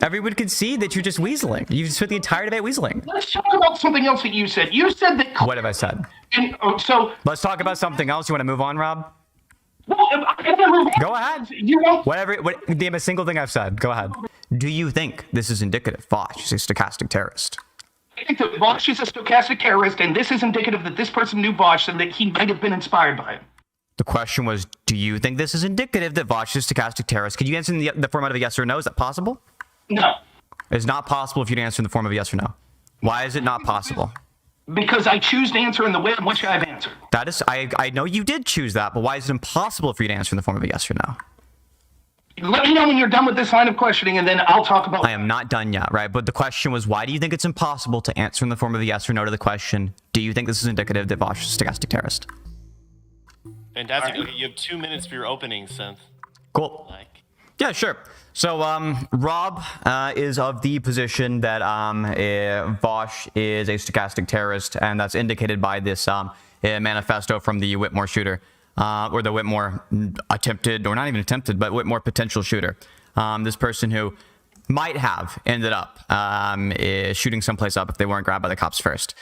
Everyone could see that you're just weaseling. You spent the entire debate weaseling. Let's talk about something else that you said. You said that... What have I said? And, so... Let's talk about something else. You want to move on, Rob? Well, go ahead. You won't... Name a single thing I've said. Go ahead. Do you think this is indicative Vaush is a stochastic terrorist? I think that Vaush is a stochastic terrorist, and this is indicative that this person knew Vaush and that he might have been inspired by him. The question was, do you think this is indicative that Vaush is a stochastic terrorist? Could you answer in the format of a yes or no? Is that possible? No. It's not possible if you'd answer in the form of a yes or no. Why is it not possible? Because I choose to answer in the way in which I've answered. That is, I know you did choose that, but why is it impossible for you to answer in the form of a yes or no? Let me know when you're done with this line of questioning, and then I'll talk about... I am not done yet, right? But the question was, why do you think it's impossible to answer in the form of a yes or no to the question, do you think this is indicative that Vaush is a stochastic terrorist? Fantastic. Okay, you have 2 minutes for your opening, Synth. Cool. Yeah, sure. So, Rob is of the position that Vaush is a stochastic terrorist, and that's indicated by this manifesto from the Whitmore shooter, or the Whitmore attempted, or not even attempted, but Whitmore potential shooter. This person who might have ended up shooting someplace up if they weren't grabbed by the cops first.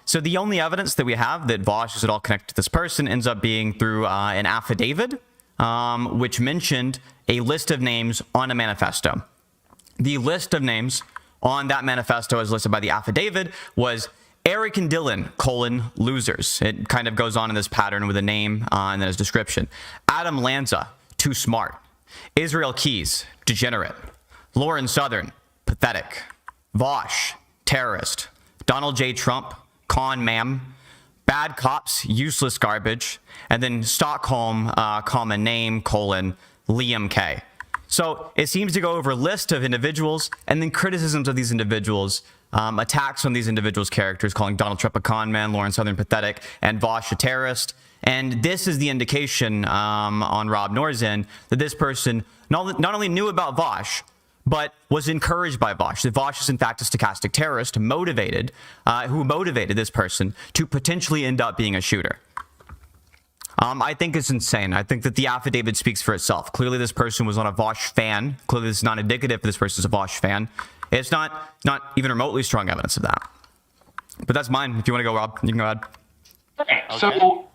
So the only evidence that we have that Vaush is at all connected to this person ends up being through an affidavit, which mentioned a list of names on a manifesto. The list of names on that manifesto as listed by the affidavit was Eric and Dylan, losers. It kind of goes on in this pattern with a name and then his description. Adam Lanza, too smart. Israel Keys, degenerate. Lauren Southern, pathetic. Vaush, terrorist. Donald J. Trump, con man. Bad cops, useless garbage. And then Stockholm, common name, Liam K. So it seems to go over a list of individuals and then criticisms of these individuals, attacks on these individuals' characters, calling Donald Trump a con man, Lauren Southern pathetic, and Vaush a terrorist. And this is the indication on Rob Noerr's end that this person not only knew about Vaush, but was encouraged by Vaush. That Vaush is in fact a stochastic terrorist who motivated this person to potentially end up being a shooter. I think it's insane. I think that the affidavit speaks for itself. Clearly, this person was not a Vaush fan. Clearly, this is not indicative that this person is a Vaush fan. It's not even remotely strong evidence of that. But that's mine. If you want to go, Rob, you can go ahead. Okay. So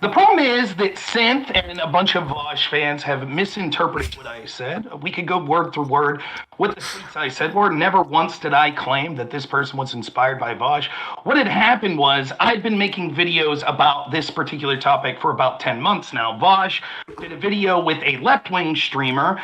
the problem is that Synth and a bunch of Vaush fans have misinterpreted what I said. We could go word for word with the tweets I said. Never once did I claim that this person was inspired by Vaush. What had happened was I'd been making videos about this particular topic for about 10 months now. Vaush did a video with a left-wing streamer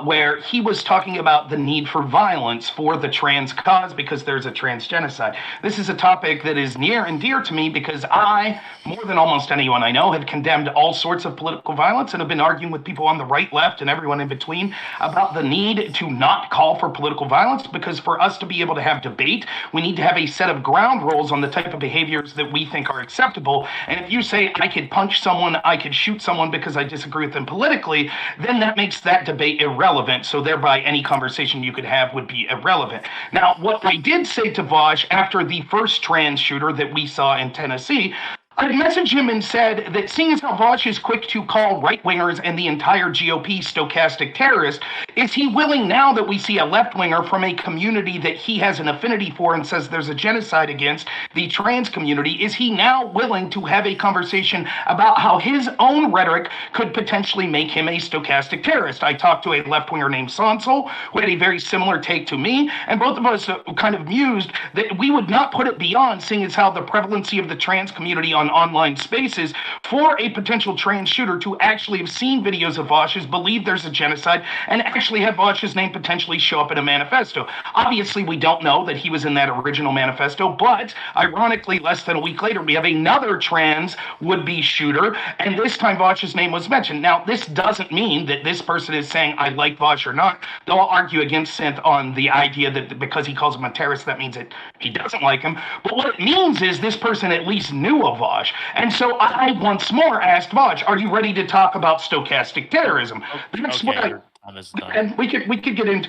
where he was talking about the need for violence for the trans cause because there's a trans genocide. This is a topic that is near and dear to me because I, more than almost anyone I know, have condemned all sorts of political violence and have been arguing with people on the right, left, and everyone in between about the need to not call for political violence, because for us to be able to have debate, we need to have a set of ground rules on the type of behaviors that we think are acceptable. And if you say I could punch someone, I could shoot someone because I disagree with them politically, then that makes that debate irrelevant. So thereby any conversation you could have would be irrelevant. Now, what I did say to Vaush after the first trans shooter that we saw in Tennessee, I messaged him and said that seeing as how Vaush is quick to call right-wingers and the entire GOP stochastic terrorist, is he willing now that we see a left-winger from a community that he has an affinity for and says there's a genocide against the trans community, is he now willing to have a conversation about how his own rhetoric could potentially make him a stochastic terrorist? I talked to a left-winger named Sonsel, who had a very similar take to me, and both of us kind of mused that we would not put it beyond seeing as how the prevalency of the trans community on online spaces for a potential trans shooter to actually have seen videos of Vaush's, believe there's a genocide, and actually have Vaush's name potentially show up in a manifesto. Obviously, we don't know that he was in that original manifesto, but ironically, less than a week later, we have another trans would-be shooter, and this time Vaush's name was mentioned. Now, this doesn't mean that this person is saying, I like Vaush or not. They'll argue against Synth on the idea that because he calls him a terrorist, that means that he doesn't like him. But what it means is this person at least knew of Vaush. And so I once more asked Vaush, are you ready to talk about stochastic terrorism? That's okay, what and we could get into.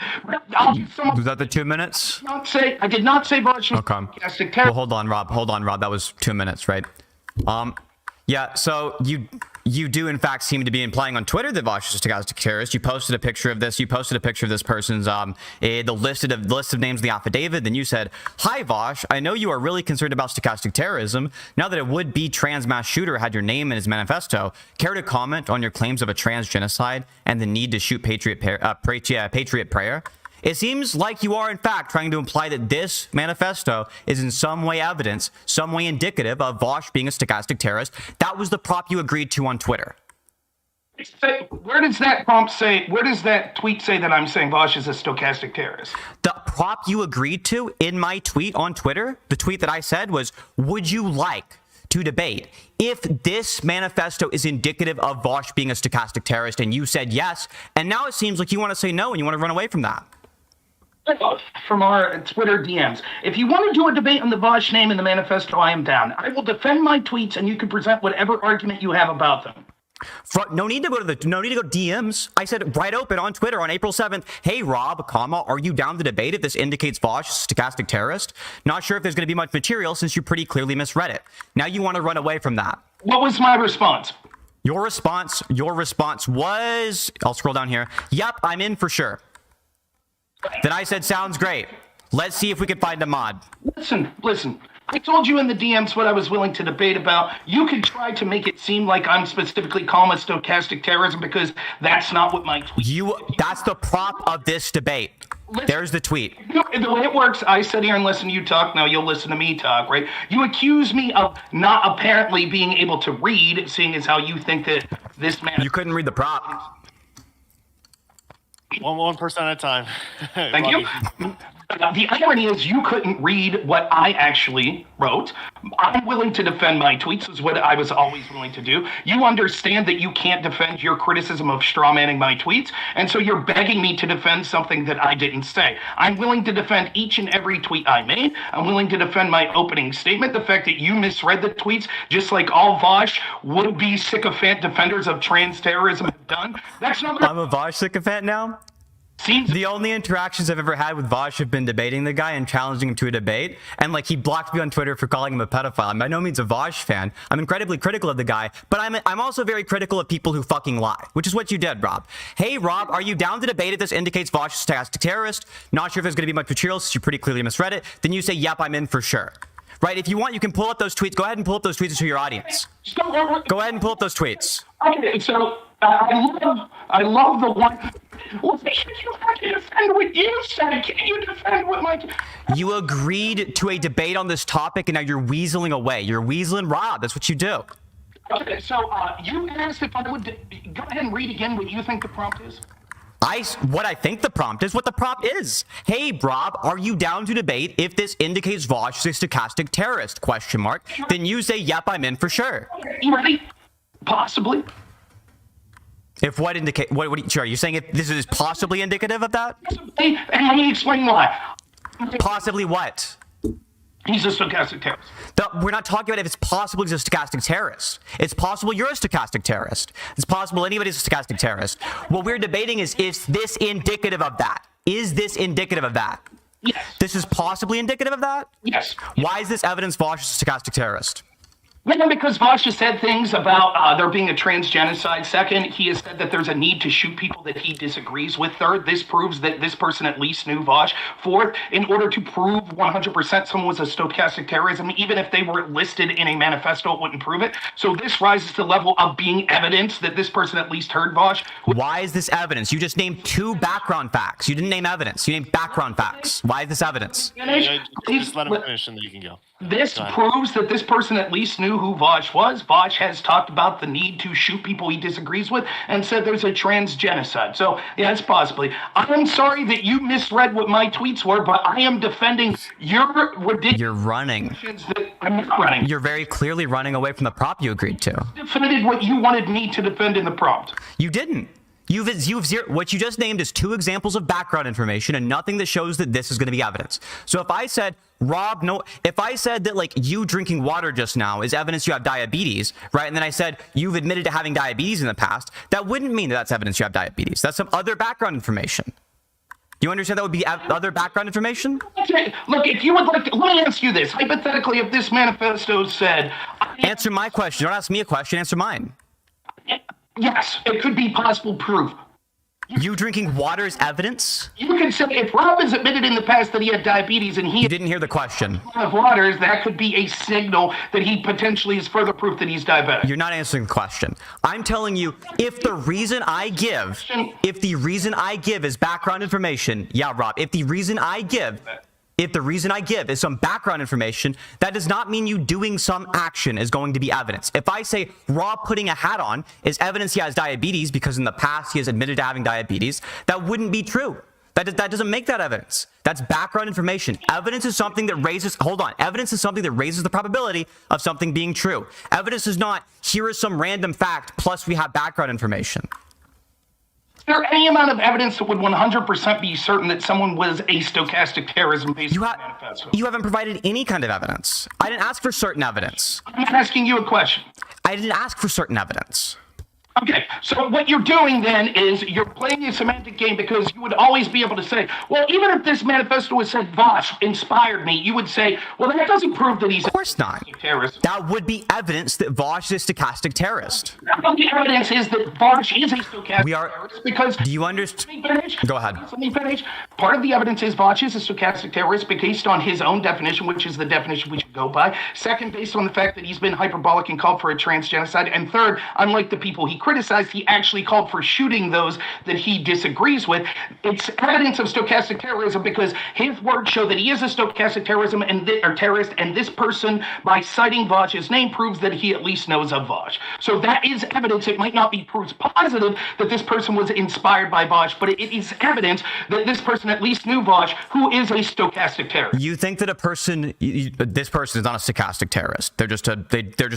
Was that the 2 minutes? I did not say Vaush was okay. stochastic terrorism. Well, hold on, Rob. That was 2 minutes, right? Yeah, so you do in fact seem to be implying on Twitter that Vaush is a stochastic terrorist. You posted a picture of this. You posted a picture of this person's the list of names in the affidavit. Then you said, "Hi Vaush, I know you are really concerned about stochastic terrorism. Now that a would-be trans mass shooter had your name in his manifesto, care to comment on your claims of a trans genocide and the need to shoot patriot prayer?" It seems like you are, in fact, trying to imply that this manifesto is in some way evidence, some way indicative of Vaush being a stochastic terrorist. That was the prop you agreed to on Twitter. Where does that prompt say, where does that tweet say that I'm saying Vaush is a stochastic terrorist? The prop you agreed to in my tweet on Twitter, the tweet that I said was, would you like to debate if this manifesto is indicative of Vaush being a stochastic terrorist? And you said yes. And now it seems like you want to say no and you want to run away from that. From our Twitter DMs. If you want to do a debate on the Vaush name in the manifesto, I am down. I will defend my tweets, and you can present whatever argument you have about them. No need to go DMs. I said right open on Twitter on April 7th, "Hey Rob, are you down to debate if this indicates Vaush is a stochastic terrorist? Not sure if there's going to be much material since you pretty clearly misread it." Now you want to run away from that. What was my response? Your response was, I'll scroll down here. "Yep, I'm in for sure." Then I said, "Sounds great. Let's see if we can find a mod." Listen. I told you in the DMs what I was willing to debate about. You could try to make it seem like I'm specifically calling it stochastic terrorism because that's not what my tweet. That's the prop of this debate. There's the tweet. The way it works, I sit here and listen to you talk. Now you'll listen to me talk, right? You accuse me of not apparently being able to read, seeing as how you think that this man. You couldn't read the prop. One person at a time. Thank you. The irony is you couldn't read what I actually wrote. I'm willing to defend my tweets, is what I was always willing to do. You understand that you can't defend your criticism of strawmanning my tweets, and so you're begging me to defend something that I didn't say. I'm willing to defend each and every tweet I made. I'm willing to defend my opening statement. The fact that you misread the tweets, just like all Vaush would-be sycophant defenders of trans terrorism have done. That's not. I'm a Vaush sycophant now? The only interactions I've ever had with Vaush have been debating the guy and challenging him to a debate. And like he blocked me on Twitter for calling him a pedophile. I'm by no means a Vaush fan. I'm incredibly critical of the guy, but I'm also very critical of people who fucking lie, which is what you did, Rob. "Hey, Rob, are you down to debate if this indicates Vaush is a stochastic terrorist? Not sure if there's going to be much material since you pretty clearly misread it." Then you say, "Yep, I'm in for sure." Right? If you want, you can pull up those tweets. Go ahead and pull up those tweets to your audience. Go ahead and pull up those tweets. Okay, so I love the one. Well, you have to defend what you said. Can you defend what my... You agreed to a debate on this topic, and now you're weaseling away. You're weaseling Rob. That's what you do. Okay, so you asked if I would... Go ahead and read again what you think the prompt is. What I think the prompt is what the prompt is. "Hey, Rob, are you down to debate if this indicates Vaush is a stochastic terrorist? Question mark. Then you say, "Yep, I'm in for sure." Okay, you ready? Possibly. If what indicate sure, are you saying if this is possibly indicative of that? And let me explain why. Possibly what? He's a stochastic terrorist. We're not talking about if it's possible he's a stochastic terrorist. It's possible you're a stochastic terrorist. It's possible anybody's a stochastic terrorist. What we're debating is this indicative of that? Is this indicative of that? Yes. This is possibly indicative of that? Yes. Why is this evidence Vaush is a stochastic terrorist? Well, because Vaush has said things about there being a trans genocide. Second, he has said that there's a need to shoot people that he disagrees with. Third, this proves that this person at least knew Vaush. Fourth, in order to prove 100% someone was a stochastic terrorism, even if they were listed in a manifesto, it wouldn't prove it. So this rises to the level of being evidence that this person at least heard Vaush. Why is this evidence? You just named 2 background facts. You didn't name evidence. You named background facts. Why is this evidence? Just let him finish and then you can go. This proves that this person at least knew who Vaush was. Vaush has talked about the need to shoot people he disagrees with and said there's a trans genocide. So, yes, possibly. I'm sorry that you misread what my tweets were, but I am defending your ridiculous... You're running. I'm not running. You're very clearly running away from the prop you agreed to. Defended what you wanted me to defend in the prompt. You didn't. You've what you just named is 2 examples of background information and nothing that shows that this is going to be evidence. So if I said, Rob, no, if I said that like you drinking water just now is evidence you have diabetes, right? And then I said you've admitted to having diabetes in the past, that wouldn't mean that that's evidence you have diabetes. That's some other background information. Do you understand that would be other background information? Okay, look, if you would like to, let me ask you this. Hypothetically, if this manifesto said... Answer my question. Don't ask me a question. Answer mine. Yes, it could be possible proof. You drinking water is evidence? You can say if Rob has admitted in the past that he had diabetes and he You didn't hear the question. of waters, that could be a signal that he potentially is further proof that he's diabetic. You're not answering the question. I'm telling you, if the reason I give is background information, yeah, Rob, if the reason I give is some background information, that does not mean you doing some action is going to be evidence. If I say Rob putting a hat on is evidence he has diabetes because in the past he has admitted to having diabetes, that wouldn't be true. That doesn't make that evidence. That's background information. Evidence is something that raises, evidence is something that raises the probability of something being true. Evidence is not, here is some random fact, plus we have background information. Is there any amount of evidence that would 100% be certain that someone was a stochastic terrorism based on the manifesto? You haven't provided any kind of evidence. I didn't ask for certain evidence. I'm asking you a question. I didn't ask for certain evidence. Okay, so what you're doing then is you're playing a semantic game because you would always be able to say, well, even if this manifesto was said Vaush inspired me, you would say, well, that doesn't prove that he's of course not. A terrorist. That would be evidence that Vaush is a stochastic terrorist. The evidence is that Vaush is a stochastic terrorist because... Do you understand? Go ahead. Let me finish. Part of the evidence is Vaush is a stochastic terrorist based on his own definition, which is the definition we should go by. Second, based on the fact that he's been hyperbolic and called for a transgenocide. And third, unlike the people he criticized, he actually called for shooting those that he disagrees with. It's evidence of stochastic terrorism because his words show that he is a stochastic terrorism terrorist, and this person, by citing Vaush's name, proves that he at least knows of Vaush. So that is evidence. It might not be proof positive that this person was inspired by Vaush, but it is evidence that this person at least knew Vaush, who is a stochastic terrorist. You think that this person is not a stochastic terrorist? They're just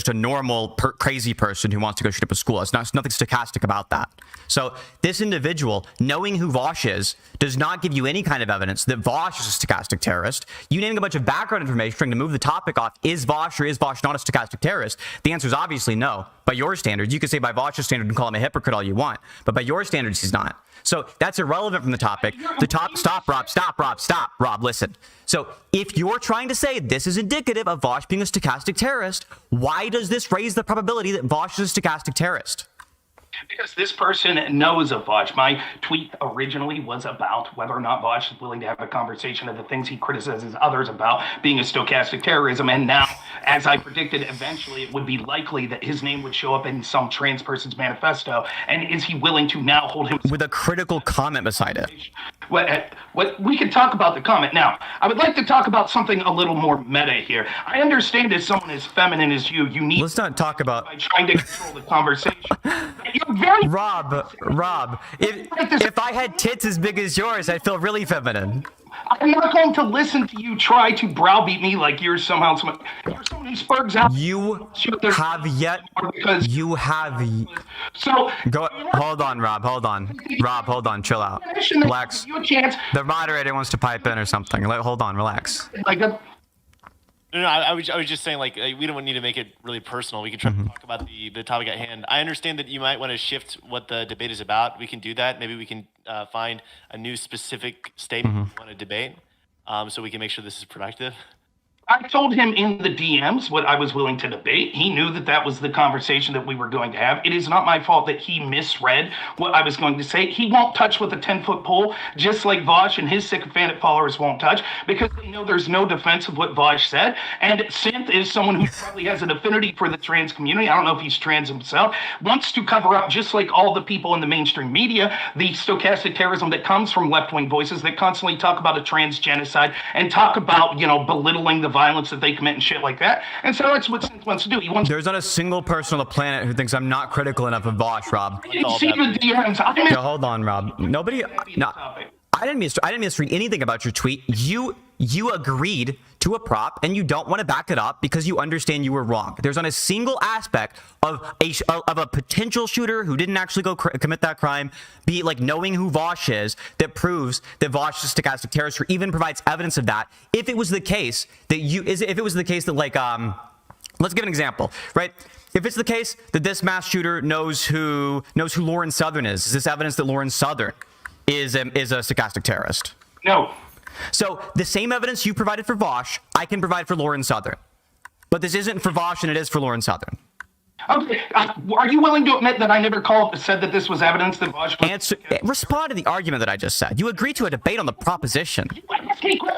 a normal crazy person who wants to go shoot up a school. It's nothing stochastic about that. So this individual, knowing who Vaush is, does not give you any kind of evidence that Vaush is a stochastic terrorist. You naming a bunch of background information trying to move the topic off, is Vaush or is Vaush not a stochastic terrorist? The answer is obviously no. By your standards, you could say by Vaush's standard and call him a hypocrite all you want, but by your standards, he's not. So that's irrelevant from the topic. Stop, Rob, listen. So if you're trying to say this is indicative of Vaush being a stochastic terrorist, why does this raise the probability that Vaush is a stochastic terrorist? Because this person knows of Vaush. My tweet originally was about whether or not Vaush is willing to have a conversation of the things he criticizes others about being a stochastic terrorism. And now, as I predicted, eventually it would be likely that his name would show up in some trans person's manifesto. And is he willing to now hold him with a critical comment beside it? What we can talk about the comment. Now, I would like to talk about something a little more meta here. I understand as someone as feminine as you need... Let's not talk about... ...by trying to control the conversation. Rob, if I had tits as big as yours, I'd feel really feminine. I'm not going to listen to you try to browbeat me like you're someone who spurgs out. You have yet. So go. Hold on, Rob. Hold on. Chill out. Relax. The moderator wants to pipe in or something. Hold on. Relax. No, I was just saying, like, we don't need to make it really personal. We can try to talk about the topic at hand. I understand that you might want to shift what the debate is about. We can do that. Maybe we can find a new specific statement we want to debate, so we can make sure this is productive. I told him in the DMs what I was willing to debate. He knew that that was the conversation that we were going to have. It is not my fault that he misread what I was going to say. He won't touch with a 10-foot pole, just like Vaush and his sycophantic followers won't touch, because they know there's no defense of what Vaush said. And Synth is someone who probably has an affinity for the trans community. I don't know if he's trans himself. Wants to cover up, just like all the people in the mainstream media, the stochastic terrorism that comes from left-wing voices that constantly talk about a trans genocide and talk about, belittling the violence that they commit and shit like that. And so that's what Synth wants to do. There's not a single person on the planet who thinks I'm not critical enough of Vaush, Rob. You see the DMs. Hold on, Rob. I didn't misread anything about your tweet. You agreed to a prop and you don't want to back it up because you understand you were wrong. There's not a single aspect of a potential shooter who didn't actually go commit that crime, be like knowing who Vaush is, that proves that Vaush is a stochastic terrorist or even provides evidence of that. If it was the case that let's give an example, right? If it's the case that this mass shooter knows who Lauren Southern is this evidence that Lauren Southern is a stochastic terrorist. No. So the same evidence you provided for Vaush, I can provide for Lauren Southern. But this isn't for Vaush and it is for Lauren Southern. Okay, are you willing to admit that I never said that this was evidence that Vaush was... Respond to the argument that I just said. You agreed to a debate on the proposition.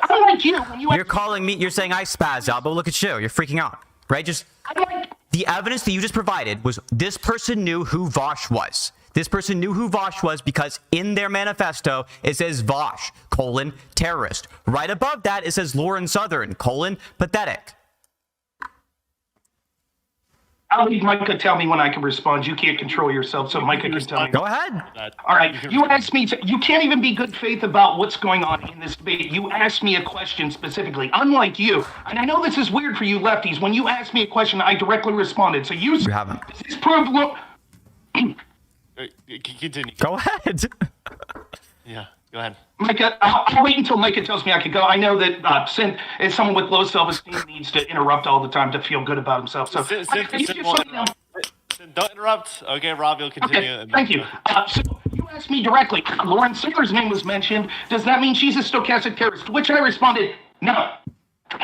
Unlike you, when you... You're calling me, you're saying I spaz out, but look at you. You're freaking out, right? The evidence that you just provided was this person knew who Vaush was. This person knew who Vaush was because in their manifesto, it says Vaush, terrorist. Right above that, it says Lauren Southern, pathetic. I'll leave Micah tell me when I can respond. You can't control yourself, so Micah can tell me. Go ahead. All right. You asked me, you can't even be good faith about what's going on in this debate. You asked me a question specifically, unlike you. And I know this is weird for you lefties. When you asked me a question, I directly responded. So you haven't. Does this prove... Continue. Go ahead. Yeah, go ahead. Micah, I'll wait until Micah tells me I can go. I know that Synth is someone with low self-esteem needs to interrupt all the time to feel good about himself. So, don't interrupt. Okay, Rob, you'll continue. Okay, thank you. So you asked me directly, Lauren Southern's name was mentioned. Does that mean she's a stochastic terrorist? To which I responded, no.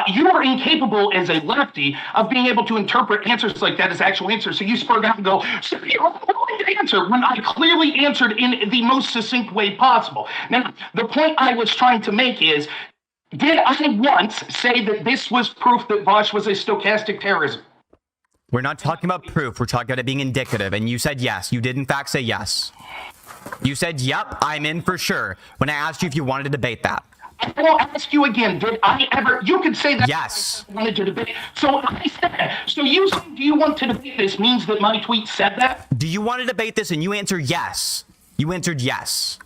You are incapable as a lefty of being able to interpret answers like that as actual answers. So you spurred out and go, so you're going to answer when I clearly answered in the most succinct way possible. Now, the point I was trying to make is, did I once say that this was proof that Vaush was a stochastic terrorism? We're not talking about proof. We're talking about it being indicative. And you said yes. You did, in fact, say yes. You said, yep, I'm in for sure, when I asked you if you wanted to debate that. I will ask you again, did I ever, you could say that yes. I wanted to debate. So I said, so you saying, do you want to debate this means that my tweet said that? Do you want to debate this? And you answered yes. You answered yes.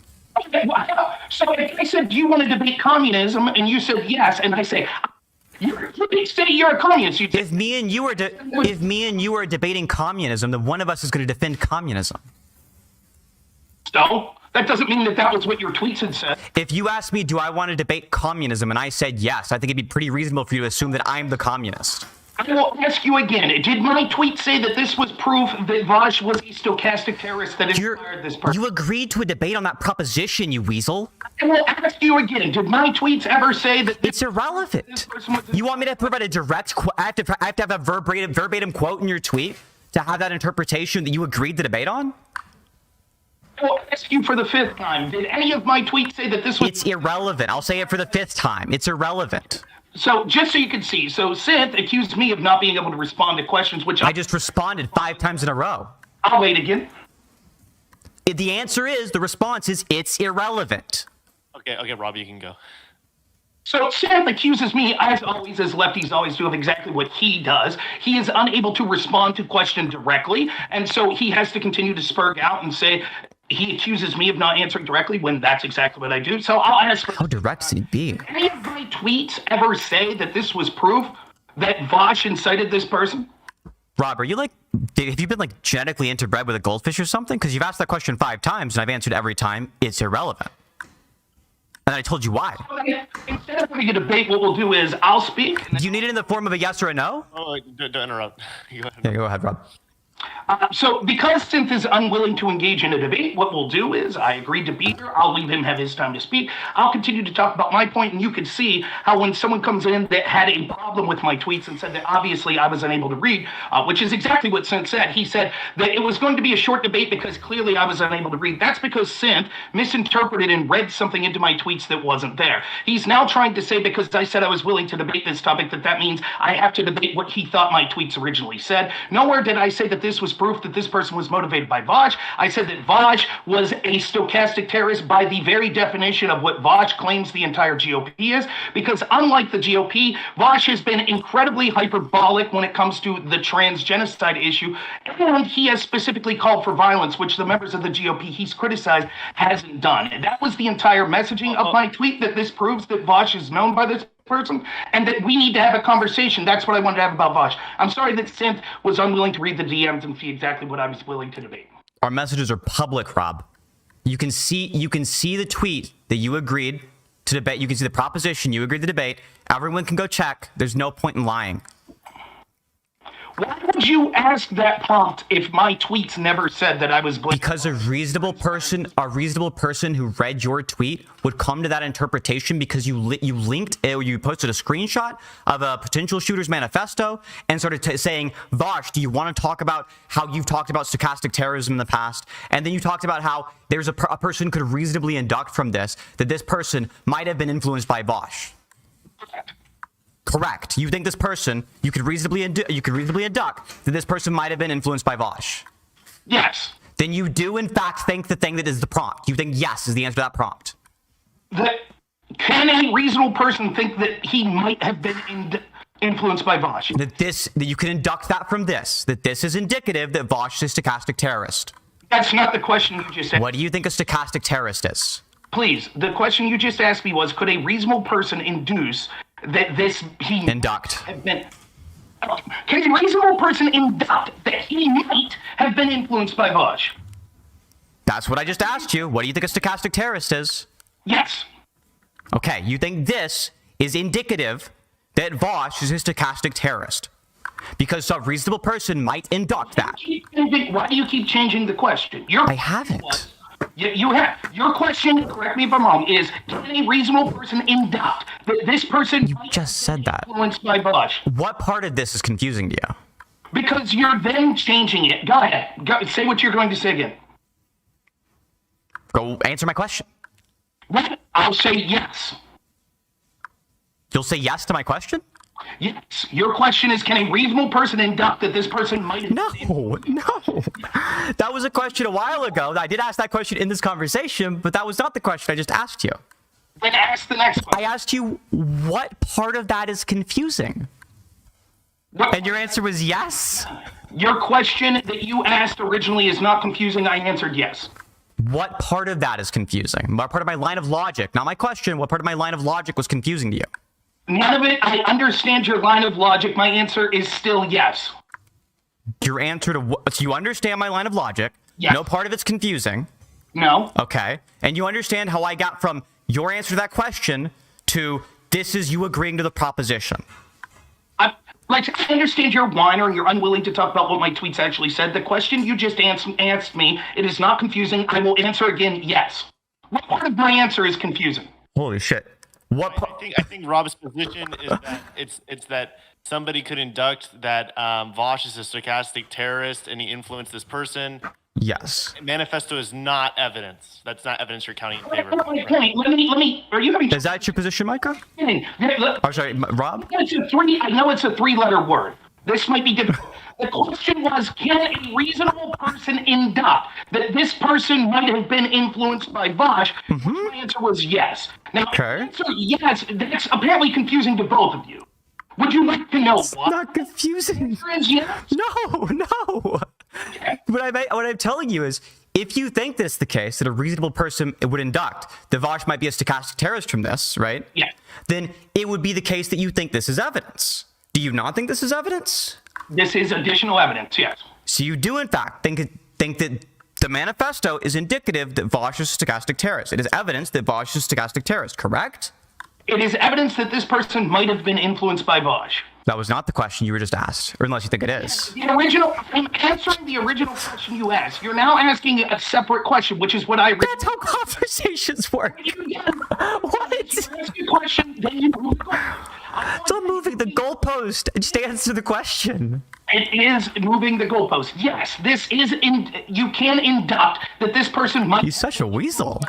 Okay, well, so if I said, do you want to debate communism? And you said yes. And I say, you say you're a communist. If me and you are debating communism, then one of us is going to defend communism. So that doesn't mean that that was what your tweets had said. If you asked me, do I want to debate communism, and I said yes, I think it'd be pretty reasonable for you to assume that I'm the communist. I will ask you again. Did my tweet say that this was proof that Vaush was a stochastic terrorist that inspired this person? You agreed to a debate on that proposition, you weasel. I will ask you again. Did my tweets ever say that... It's irrelevant. You want me to provide a direct... I have to have a verbatim quote in your tweet to have that interpretation that you agreed to debate on? I will ask you for the 5th time. Did any of my tweets say that this was... It's irrelevant. I'll say it for the 5th time. It's irrelevant. So, just so you can see, so Synth accused me of not being able to respond to questions, which I just responded 5 times in a row. I'll wait again. The answer is, the response is, it's irrelevant. Okay, Rob, you can go. So Synth accuses me, as always, as lefties always do, of exactly what he does. He is unable to respond to question directly, and so he has to continue to spurg out and say... He accuses me of not answering directly when that's exactly what I do. So I'll ask... How direct can he be? Did any of my tweets ever say that this was proof that Vaush incited this person? Rob, are you have you been genetically interbred with a goldfish or something? Because you've asked that question 5 times and I've answered every time. It's irrelevant. And I told you why. Instead of having a debate, what we'll do is I'll speak. Do you need it in the form of a yes or a no? Oh, don't interrupt. Go ahead. Yeah, go ahead, Rob. So because Synth is unwilling to engage in a debate, what we'll do is I agreed to be here. I'll leave him have his time to speak. I'll continue to talk about my point, and you can see how when someone comes in that had a problem with my tweets and said that obviously I was unable to read, which is exactly what Synth said. He said that it was going to be a short debate because clearly I was unable to read. That's because Synth misinterpreted and read something into my tweets that wasn't there. He's now trying to say because I said I was willing to debate this topic that means I have to debate what he thought my tweets originally said. Nowhere did I say that this was proof that this person was motivated by Vaush. I said that Vaush was a stochastic terrorist by the very definition of what Vaush claims the entire GOP is, because unlike the GOP, Vaush has been incredibly hyperbolic when it comes to the trans genocide issue, and he has specifically called for violence, which the members of the GOP he's criticized hasn't done. And that was the entire messaging of my tweet, that this proves that Vaush is known by this person, and that we need to have a conversation. That's what I wanted to have about Vaush. I'm sorry that Synth was unwilling to read the DMs and see exactly what I was willing to debate. Our messages are public, Rob. You can see the tweet that you agreed to debate. You can see the proposition you agreed to debate. Everyone can go check. There's no point in lying. Why would you ask that prompt if my tweets never said that I was blaming? Because a reasonable person who read your tweet would come to that interpretation because you linked, you posted a screenshot of a potential shooter's manifesto and started saying, Vaush, do you want to talk about how you've talked about stochastic terrorism in the past? And then you talked about how there's a person could reasonably induct from this that this person might have been influenced by Vaush. Correct. You think this person, you could reasonably induct that this person might have been influenced by Vaush. Yes. Then you do in fact think the thing that is the prompt. You think yes is the answer to that prompt. Can a reasonable person think that he might have been influenced by Vaush? That you can induct that from this, that this is indicative that Vaush is a stochastic terrorist. That's not the question you just asked. What do you think a stochastic terrorist is? Please, the question you just asked me was, could a reasonable person induce that Induct. have been... Can a reasonable person induct that he might have been influenced by Vaush? That's what I just asked you. What do you think a stochastic terrorist is? Yes. Okay, you think this is indicative that Vaush is a stochastic terrorist. Because some reasonable person might induct that. Why do you keep changing the question? I haven't. You have. Your question, correct me if I'm wrong, is can a reasonable person induct that this person might just said that. influenced by Vaush? What part of this is confusing to you? Because you're then changing it. Go ahead. Say what you're going to say again. Go answer my question. What? I'll say yes. You'll say yes to my question? Yes. Your question is, can a reasonable person induct that this person might have... No. That was a question a while ago. I did ask that question in this conversation, but that was not the question I just asked you. Then ask the next question. I asked you what part of that is confusing. And your answer was yes? Your question that you asked originally is not confusing. I answered yes. What part of that is confusing? What part of my line of logic, not my question, what part of my line of logic was confusing to you? None of it. I understand your line of logic. My answer is still yes. Your answer to what? So you understand my line of logic. Yes. No part of it's confusing. No. Okay. And you understand how I got from your answer to that question to this is you agreeing to the proposition. I understand your whiner and you're unwilling to talk about what my tweets actually said. The question you just asked me, it is not confusing. I will answer again, yes. What part of my answer is confusing? Holy shit. I think Rob's position is that it's that somebody could induct that Vaush is a stochastic terrorist and he influenced this person. Yes. Manifesto is not evidence. That's not evidence you're counting in favor of. My point. Let me. Are you having? Is that your position, Micah? Oh, sorry, Rob. I know it's a three-letter word. This might be difficult. The question was, can a reasonable person induct that this person might have been influenced by Vaush? My answer was yes. Now, answer yes, that's apparently confusing to both of you. Would you like to know what? Not confusing. The answer is yes. No. Okay. What I'm telling you is, if you think this is the case, that a reasonable person would induct that Vaush might be a stochastic terrorist from this, right? Yeah. Then it would be the case that you think this is evidence. Do you not think this is evidence? This is additional evidence, yes. So you do, in fact, think that the manifesto is indicative that Vaush is a stochastic terrorist. It is evidence that Vaush is a stochastic terrorist, correct? It is evidence that this person might have been influenced by Vaush. That was not the question you were just asked, or unless you think it is. I'm answering the original question you asked. You're now asking a separate question, which is what I... That's how conversations work. What? You ask a question, then you move the goalpost. It's not moving the goalpost. Just answer the question. It is moving the goalpost. Yes, this is you can induct that this person might... He's such a weasel.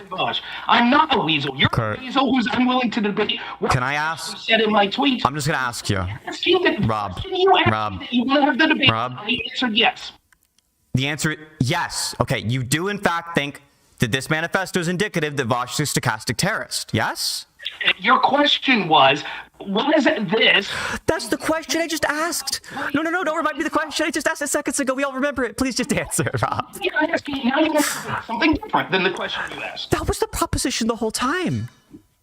I'm not a weasel. You're a weasel who's unwilling to debate what Can I ask? said in my tweet. I'm just going to ask you. Rob. You want to have the debate? Rob. I answered yes. The answer, yes. Okay, you do in fact think that this manifesto is indicative that Vaush is a stochastic terrorist, yes? Your question was, what is this? That's the question I just asked. No, don't remind me the question I just asked seconds ago. We all remember it. Please just answer, Rob. Now you want something different than the question you asked. That was the proposition the whole time.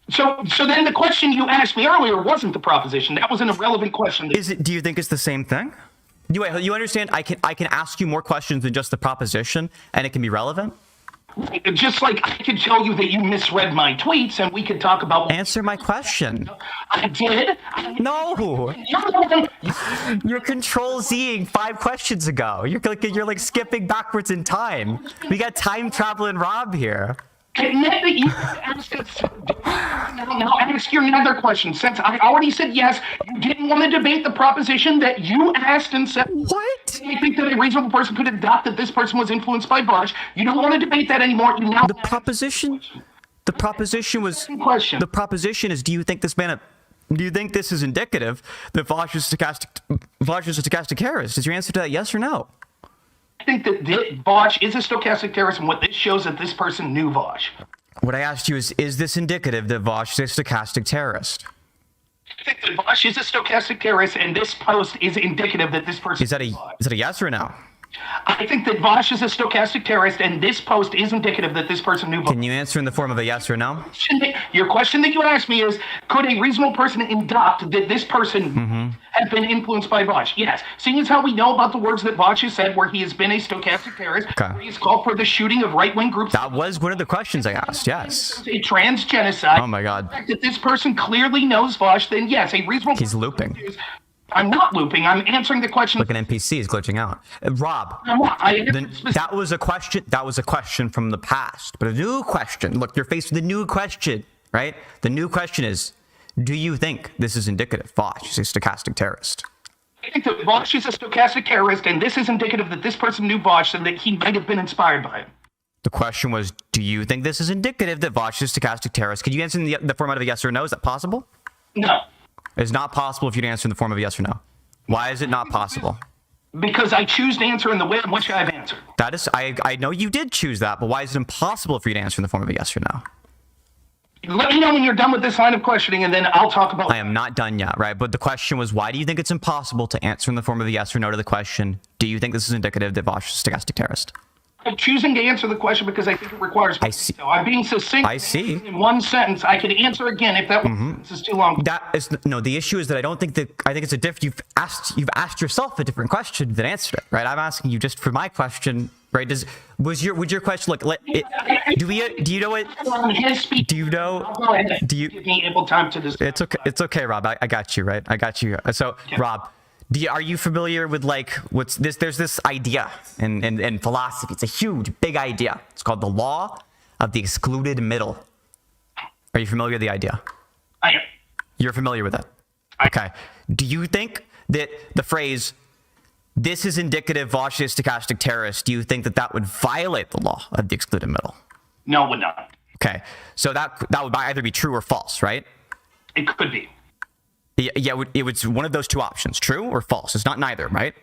So then the question you asked me earlier wasn't the proposition. That was an irrelevant question. Is it? Do you think it's the same thing? You understand? I can ask you more questions than just the proposition, and it can be relevant. Just like I could tell you that you misread my tweets, and we could talk about. Answer my question. I did. No. You're Control-Zing 5 questions ago. You're like skipping backwards in time. We got time traveling Rob here. Admit that you asked us. Now ask your another question. Since I already said yes, you didn't want to debate the proposition that you asked and said. What? I think that a reasonable person could adopt that this person was influenced by Vaush. You don't want to debate that anymore. You now. The proposition was. Question. The proposition is: do you think this is indicative that Vaush is a stochastic terrorist? Is your answer to that yes or no? I think that Vaush is a stochastic terrorist, and what this shows that this person knew Vaush. What I asked you is this indicative that Vaush is a stochastic terrorist? I think that Vaush is a stochastic terrorist, and this post is indicative that this person is that a yes or a no? I think that Vaush is a stochastic terrorist, and this post is indicative that this person knew Vaush. Can you answer in the form of a yes or no? Your question that you asked me is, could a reasonable person adopt that this person had been influenced by Vaush? Yes. Seeing as how we know about the words that Vaush has said, where he has been a stochastic terrorist, where he's called for the shooting of right-wing groups. That was one of the questions I asked, yes. A trans genocide. Oh my God. The fact that this person clearly knows Vaush, then yes, a reasonable He's looping. I'm not looping. I'm answering the question. Like an NPC is glitching out. Rob, that was a question. That was a question from the past, but a new question. Look, you're faced with a new question, right? The new question is, do you think this is indicative Vaush is a stochastic terrorist? I think that Vaush is a stochastic terrorist, and this is indicative that this person knew Vaush and that he might have been inspired by him. The question was, do you think this is indicative that Vaush is a stochastic terrorist? Could you answer in the format of a yes or no? Is that possible? No. It's not possible if you'd answer in the form of a yes or no. Why is it not possible? Because I choose to answer in the way in which I've answered. That is, I know you did choose that, but why is it impossible for you to answer in the form of a yes or no? Let me know when you're done with this line of questioning, and then I'll talk about. I am not done yet, right? But the question was, why do you think it's impossible to answer in the form of a yes or no to the question, do you think this is indicative that Vaush is a stochastic terrorist? I'm choosing to answer the question because I think it requires. I see. So I'm being succinct. I see. In one sentence, I could answer again if that sentence is too long. That is no. The issue is that I think it's a different. You've asked yourself a different question than answered it, right? I'm asking you just for my question, right? Would your question like? Do you know what? Do you know? Go ahead. Do you? Give me ample time to discuss. It's okay. It's okay, Rob. I got you, right? I got you. So, yeah. Rob. Are you familiar with like what's this? There's this idea in philosophy. It's a huge, big idea. It's called the law of the excluded middle. Are you familiar with the idea? I am. You're familiar with it? Okay. Do you think that the phrase "this is indicative Vaush is stochastic terrorist"? Do you think that would violate the law of the excluded middle? No, it would not. Okay. So that would either be true or false, right? It could be. Yeah, it was one of those two options, true or false. It's not neither, right?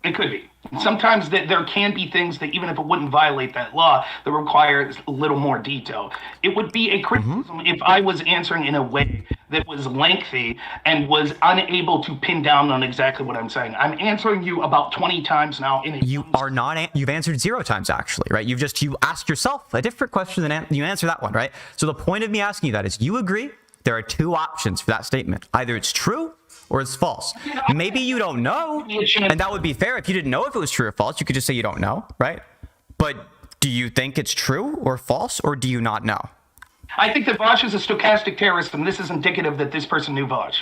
It could be. Sometimes there can be things that even if it wouldn't violate that law, that requires a little more detail. It would be a criticism if I was answering in a way that was lengthy and was unable to pin down on exactly what I'm saying. I'm answering you about 20 times now. You've answered 0 times actually, right? You asked yourself a different question than you answer that one, right? So the point of me asking you that is you agree there are 2 options for that statement. Either it's true or it's false. Maybe you don't know, and that would be fair. If you didn't know if it was true or false, you could just say you don't know, right? But do you think it's true or false, or do you not know? I think that Vaush is a stochastic terrorist, and this is indicative that this person knew Vaush.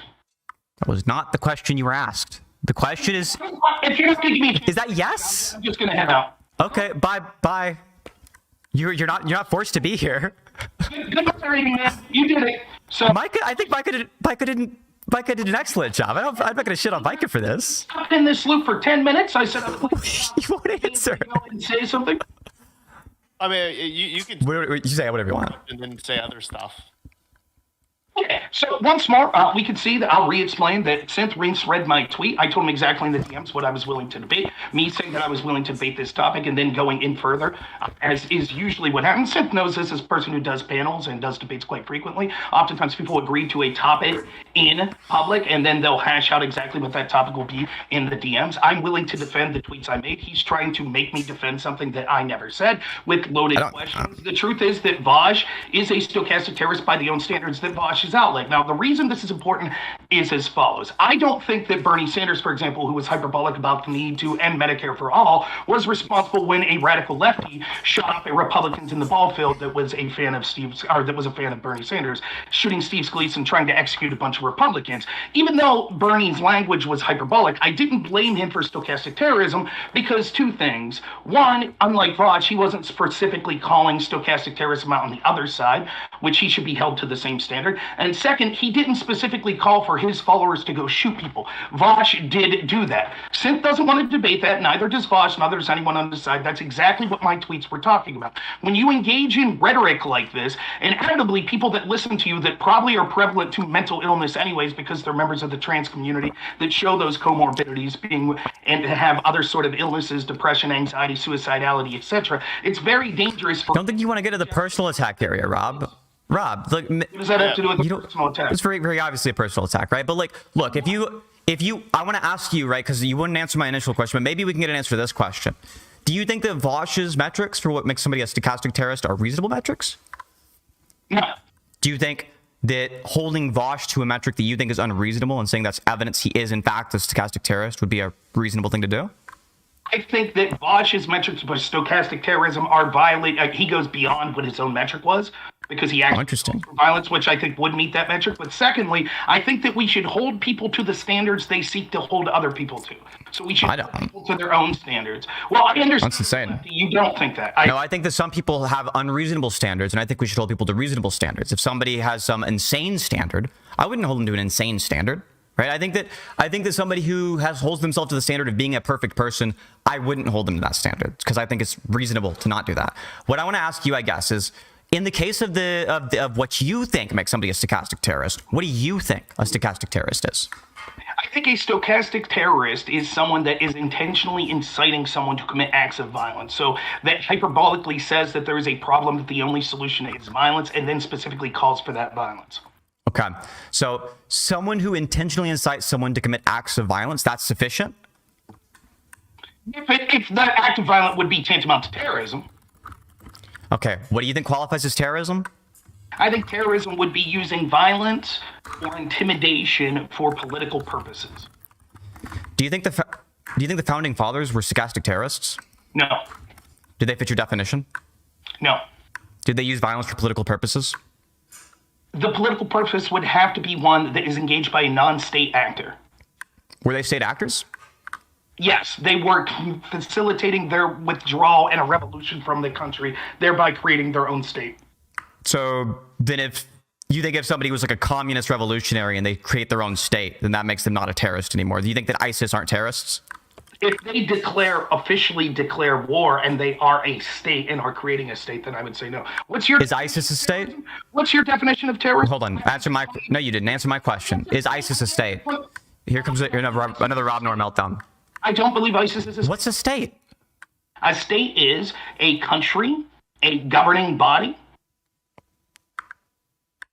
That was not the question you were asked. The question is, if you're not giving me, is that yes? I'm just gonna head out. Okay, bye. You're not forced to be here. Good moderating, man. You did it. So I think Micah did an excellent job. I'm not going to shit on Micah for this. I've been in this loop for 10 minutes. I said, you won't answer. Say something. I mean, you could. You say whatever you want, and then say other stuff. Okay, so once more, we can see that I'll re-explain that Synth read my tweet. I told him exactly in the DMs what I was willing to debate. Me saying that I was willing to debate this topic and then going in further, as is usually what happens. Synth knows this as a person who does panels and does debates quite frequently. Oftentimes people agree to a topic in public and then they'll hash out exactly what that topic will be in the DMs. I'm willing to defend the tweets I made. He's trying to make me defend something that I never said with loaded questions. The truth is that Vaush is a stochastic terrorist by the own standards that Vaush is out. Like, now, the reason this is important is as follows. I don't think that Bernie Sanders, for example, who was hyperbolic about the need to end Medicare for all, was responsible when a radical lefty shot up at Republicans in the ball field that was a fan of Bernie Sanders, shooting Steve Scalise and trying to execute a bunch of Republicans. Even though Bernie's language was hyperbolic, I didn't blame him for stochastic terrorism because two things. One, unlike Vaush, he wasn't specifically calling stochastic terrorism out on the other side, which he should be held to the same standard. And second, he didn't specifically call for his followers to go shoot people. Vaush did do that. Synth doesn't want to debate that, neither does Vaush, neither does anyone on the side. That's exactly what my tweets were talking about. When you engage in rhetoric like this, and inevitably people that listen to you that probably are prevalent to mental illness anyways because they're members of the trans community that show those comorbidities and have other sort of illnesses, depression, anxiety, suicidality, etc. It's very dangerous for... Don't think you want to get to the personal attack area, Rob. Rob, look, what does that have to do with the personal attack? It's very, very obviously a personal attack, right? But like, look, if you, I want to ask you, right, because you wouldn't answer my initial question, but maybe we can get an answer to this question. Do you think that Vaush's metrics for what makes somebody a stochastic terrorist are reasonable metrics? No. Do you think that holding Vaush to a metric that you think is unreasonable and saying that's evidence he is in fact a stochastic terrorist would be a reasonable thing to do? I think that Vaush's metrics for stochastic terrorism are violate. He goes beyond what his own metric was because he actually calls for violence, which I think would meet that metric. But secondly, I think that we should hold people to the standards they seek to hold other people to. So we should hold people to their own standards. Well, I understand. That's insane. You don't think that. No, I think that some people have unreasonable standards, and I think we should hold people to reasonable standards. If somebody has some insane standard, I wouldn't hold them to an insane standard. Right? I think that somebody who holds themselves to the standard of being a perfect person, I wouldn't hold them to that standard because I think it's reasonable to not do that. What I want to ask you, I guess, is in the case of what you think makes somebody a stochastic terrorist, what do you think a stochastic terrorist is? I think a stochastic terrorist is someone that is intentionally inciting someone to commit acts of violence. So that hyperbolically says that there is a problem, that the only solution is violence, and then specifically calls for that violence. Okay, so someone who intentionally incites someone to commit acts of violence, that's sufficient? If that act of violence would be tantamount to terrorism. Okay, what do you think qualifies as terrorism? I think terrorism would be using violence or intimidation for political purposes. Do you think the founding fathers were stochastic terrorists? No. Did they fit your definition? No. Did they use violence for political purposes? The political purpose would have to be one that is engaged by a non-state actor. Were they state actors? Yes, they were facilitating their withdrawal and a revolution from the country, thereby creating their own state. So then if somebody was like a communist revolutionary and they create their own state, then that makes them not a terrorist anymore. Do you think that ISIS aren't terrorists? If they officially declare war and they are a state and are creating a state, then I would say no. Is ISIS a state? What's your definition of terrorism? Hold on. No, you didn't answer my question. Is ISIS a state? Here comes another Rob Noerr meltdown. I don't believe ISIS is a state. What's a state? A state is a country, a governing body.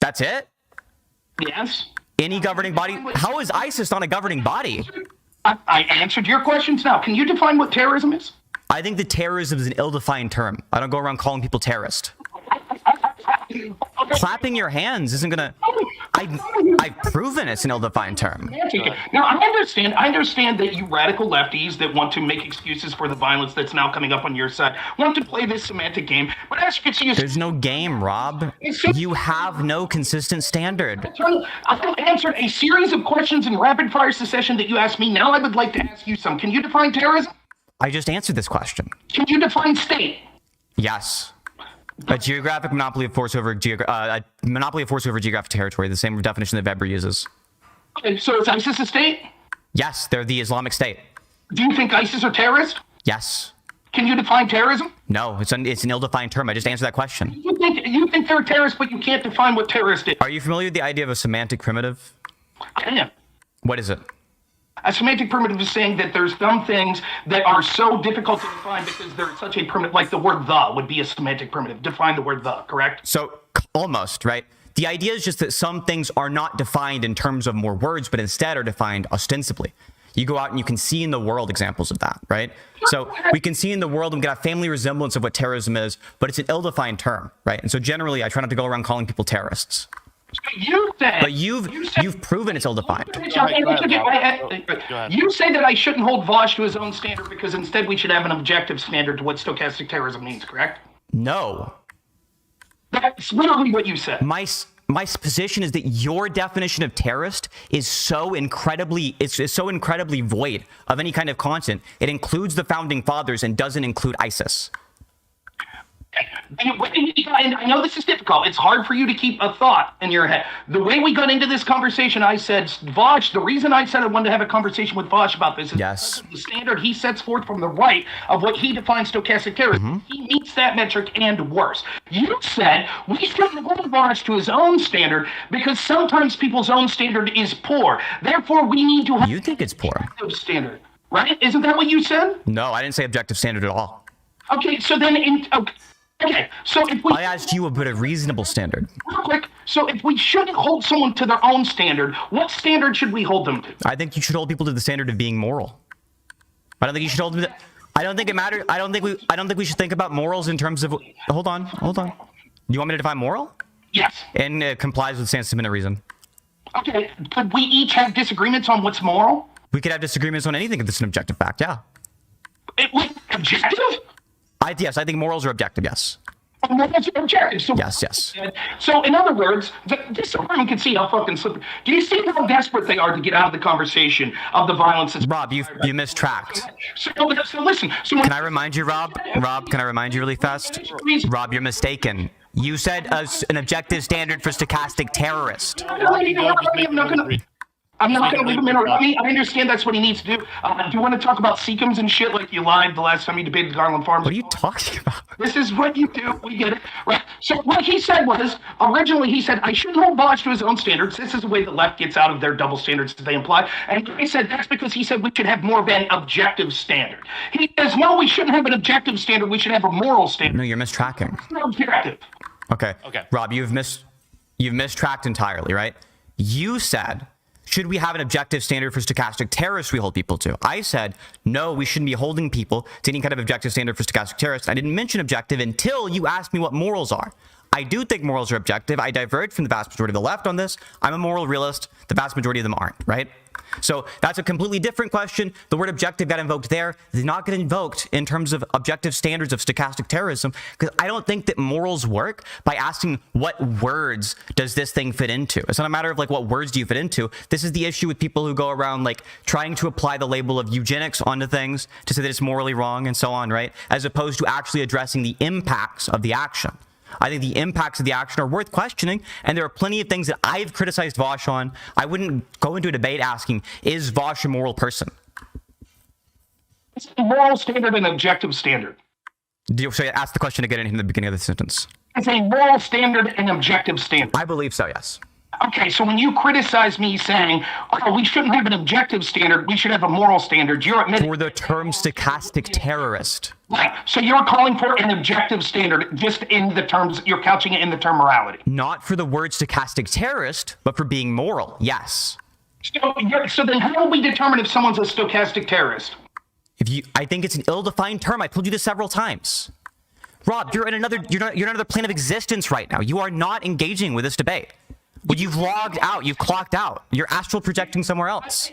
That's it? Yes. Any governing body? How is ISIS not a governing body? I answered your questions now. Can you define what terrorism is? I think that terrorism is an ill-defined term. I don't go around calling people terrorists. Clapping your hands isn't gonna... I've proven it's an ill-defined term. Now, I understand that you radical lefties that want to make excuses for the violence that's now coming up on your side want to play this semantic game, but as you can see... There's no game, Rob. You have no consistent standard. I've answered a series of questions in rapid-fire succession that you asked me. Now I would like to ask you some. Can you define terrorism? I just answered this question. Can you define state? Yes. A geographic monopoly of force over geographic territory, the same definition that Weber uses. Okay, so is ISIS a state? Yes, they're the Islamic State. Do you think ISIS are terrorists? Yes. Can you define terrorism? No, it's an ill-defined term. I just answered that question. You think they're terrorists, but you can't define what terrorist is. Are you familiar with the idea of a semantic primitive? I am. What is it? A semantic primitive is saying that there's some things that are so difficult to define because they're such a primitive, like the word the would be a semantic primitive. Define the word the, correct? So, almost, right? The idea is just that some things are not defined in terms of more words, but instead are defined ostensibly. You go out and you can see in the world examples of that, right? So we can see in the world and get a family resemblance of what terrorism is, but it's an ill-defined term, right? And so generally, I try not to go around calling people terrorists. You said, But you've proven it's ill-defined. You say that I shouldn't hold Vaush to his own standard because instead we should have an objective standard to what stochastic terrorism means, correct? No. That's literally what you said. My position is that your definition of terrorist is so incredibly void of any kind of content. It includes the founding fathers and doesn't include ISIS. And I know this is difficult. It's hard for you to keep a thought in your head. The way we got into this conversation, I said, Vaush, the reason I said I wanted to have a conversation with Vaush about this is because of the standard he sets forth from the right of what he defines stochastic terrorism. He meets that metric and worse. You said we shouldn't hold Vaush to his own standard because sometimes people's own standard is poor. Therefore, we need to have You think it's poor. objective standard, right? Isn't that what you said? No, I didn't say objective standard at all. Okay, so then okay, so if we... I asked you about a reasonable standard. Real quick, so if we shouldn't hold someone to their own standard, what standard should we hold them to? I think you should hold people to the standard of being moral. I don't think you should hold them to... I don't think it matters. I don't think we should think about morals in terms of... Hold on. Do you want me to define moral? Yes. And it complies with stance of reason. Okay, could we each have disagreements on what's moral? We could have disagreements on anything if it's an objective fact, yeah. Objective? Yes, I think morals are objective, yes. Morals are objective. So Yes. So in other words, this everyone can see how fucking slippery. Do you see how desperate they are to get out of the conversation of the violence that's... Rob, you mistracked. So listen. Can I remind you, Rob? Rob, can I remind you really fast? Rob, you're mistaken. You said an objective standard for stochastic terrorist. I'm not going to leave him interrupt me. I understand that's what he needs to do. Do you want to talk about Seekums and shit like you lied the last time you debated Garland Farms? What are you talking about? This is what you do. We get it. Right. So what he said was, originally he said, I shouldn't hold Vaush to his own standards. This is the way the left gets out of their double standards that they imply. And he said that's because he said we should have more of an objective standard. He says, no, we shouldn't have an objective standard. We should have a moral standard. No, you're mistracking. It's not objective. Okay. Rob, you've mistracked entirely, right? You said, should we have an objective standard for stochastic terrorists we hold people to? I said, no, we shouldn't be holding people to any kind of objective standard for stochastic terrorists. I didn't mention objective until you asked me what morals are. I do think morals are objective. I diverge from the vast majority of the left on this. I'm a moral realist. The vast majority of them aren't, right? So that's a completely different question. The word objective got invoked there. It did not get invoked in terms of objective standards of stochastic terrorism, because I don't think that morals work by asking what words does this thing fit into. It's not a matter of like what words do you fit into. This is the issue with people who go around like trying to apply the label of eugenics onto things to say that it's morally wrong and so on, right? As opposed to actually addressing the impacts of the action. I think the impacts of the action are worth questioning, and there are plenty of things that I've criticized Vaush on. I wouldn't go into a debate asking, is Vaush a moral person? It's a moral standard and objective standard. So ask the question again in the beginning of the sentence. It's a moral standard and objective standard. I believe so, yes. Okay, so when you criticize me saying, oh, we shouldn't have an objective standard, we should have a moral standard, you're admitting... For the term stochastic terrorist. Right, so you're calling for an objective standard just in the terms, you're couching it in the term morality. Not for the word stochastic terrorist, but for being moral, yes. So then how do we determine if someone's a stochastic terrorist? I think it's an ill-defined term. I told you this several times. Rob, you're in another plane of existence right now. You are not engaging with this debate. Well, you've logged out. You've clocked out. You're astral projecting somewhere else.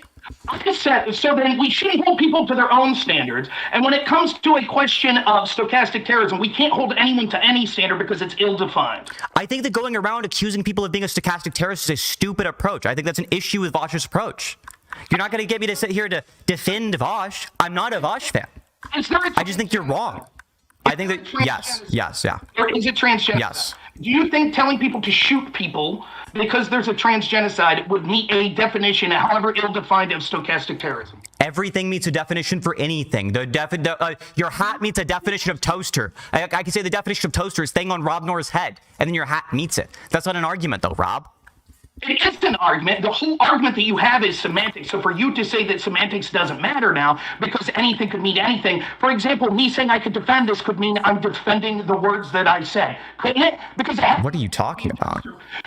Like I said, so then we shouldn't hold people to their own standards. And when it comes to a question of stochastic terrorism, we can't hold anyone to any standard because it's ill-defined. I think that going around accusing people of being a stochastic terrorist is a stupid approach. I think that's an issue with Vaush's approach. You're not going to get me to sit here to defend Vaush. I'm not a Vaush fan. I just think you're wrong. I think that, yes, yeah. Or is it transgender? Yes. Do you think telling people to shoot people because there's a transgenocide would meet a definition, however ill-defined, of stochastic terrorism? Everything meets a definition for anything. Your hat meets a definition of toaster. I can say the definition of toaster is staying on Rob Noerr's head, and then your hat meets it. That's not an argument, though, Rob. It is an argument. The whole argument that you have is semantics. So for you to say that semantics doesn't matter now because anything could mean anything, for example, me saying I could defend this could mean I'm defending the words that I said, couldn't it? Because what are you talking about?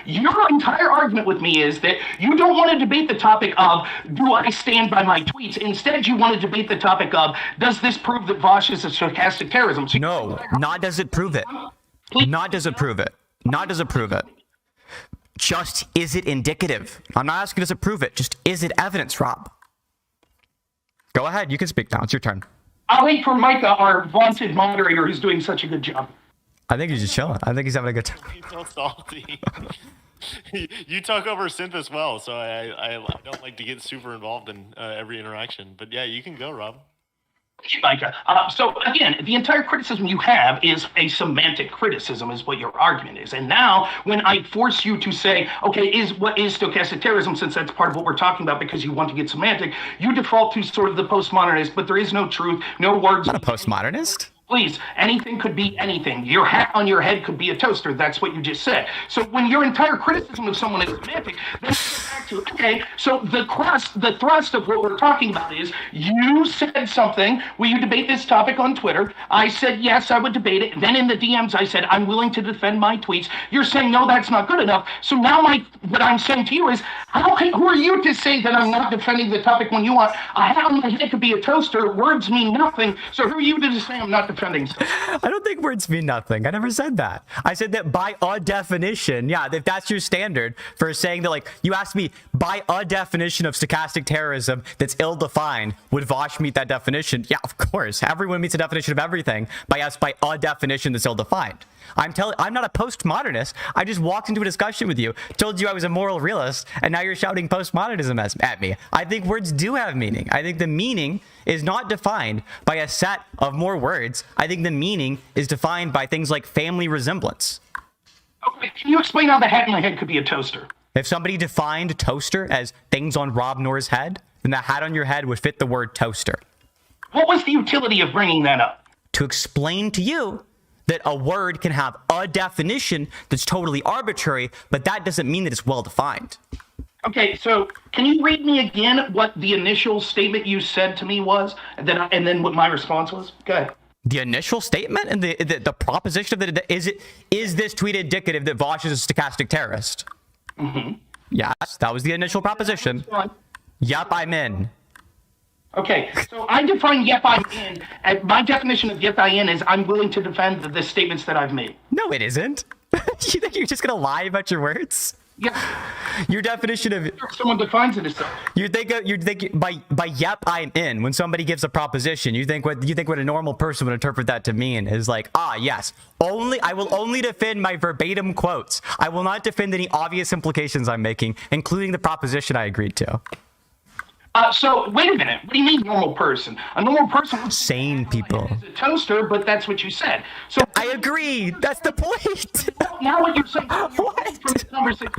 Your entire argument with me is that you don't want to debate the topic of, do I stand by my tweets? Instead, you want to debate the topic of, does this prove that Vaush is a stochastic terrorism? So no, not does it prove it. Not does it prove it. Not does it prove it. Just is it indicative? I'm not asking does it prove it. Just is it evidence, Rob? Go ahead. You can speak now. It's your turn. I'll wait for Micah, our vaunted moderator, who's doing such a good job. I think he's just chilling. I think he's having a good time. He's so salty. You talk over synth as well, so I don't like to get super involved in every interaction. But yeah, you can go, Rob. Thank you, Micah. So again, the entire criticism you have is a semantic criticism, is what your argument is. And now, when I force you to say, okay, what is stochastic terrorism, since that's part of what we're talking about, because you want to get semantic, you default to sort of the postmodernist, but there is no truth, no words. Not a postmodernist. Please, anything could be anything. Your hat on your head could be a toaster. That's what you just said. So when your entire criticism of someone is semantic, then you go back to, okay, so the thrust of what we're talking about is you said something. Will you debate this topic on Twitter? I said, yes, I would debate it. Then in the DMs, I said, I'm willing to defend my tweets. You're saying, no, that's not good enough. So now what I'm saying to you is, who are you to say that I'm not defending the topic when you want a hat on my head could be a toaster? Words mean nothing. So who are you to say I'm not defending? I don't think words mean nothing. I never said that. I said that by a definition, yeah, if that's your standard for saying that, like, you asked me by a definition of stochastic terrorism that's ill-defined, would Vaush meet that definition? Yeah, of course. Everyone meets a definition of everything by a definition that's ill-defined. I'm not a postmodernist. I just walked into a discussion with you, told you I was a moral realist, and now you're shouting postmodernism at me. I think words do have meaning. I think the meaning is not defined by a set of more words. I think the meaning is defined by things like family resemblance. Okay, can you explain how the hat on my head could be a toaster? If somebody defined toaster as things on Rob Noerr's head, then the hat on your head would fit the word toaster. What was the utility of bringing that up? To explain to you that a word can have a definition that's totally arbitrary, but that doesn't mean that it's well-defined. Okay, so can you read me again what the initial statement you said to me was, and then what my response was? Go ahead. The initial statement and the proposition of is this tweet indicative that Vaush is a stochastic terrorist? Mm-hmm. Yes, that was the initial proposition. Yep, I'm in. Okay, so I define yep, I'm in, and my definition of yep, I'm in is I'm willing to defend the statements that I've made. No, it isn't. You think you're just going to lie about your words? Yeah. Your definition of someone defines it as such. You think by yep, I'm in. When somebody gives a proposition, you think what a normal person would interpret that to mean is like, yes, I will only defend my verbatim quotes. I will not defend any obvious implications I'm making, including the proposition I agreed to. So wait a minute. What do you mean normal person? A normal person would sane people. It's a toaster, but that's what you said. So I agree. That's the point. Now what you're saying? What? From this conversation,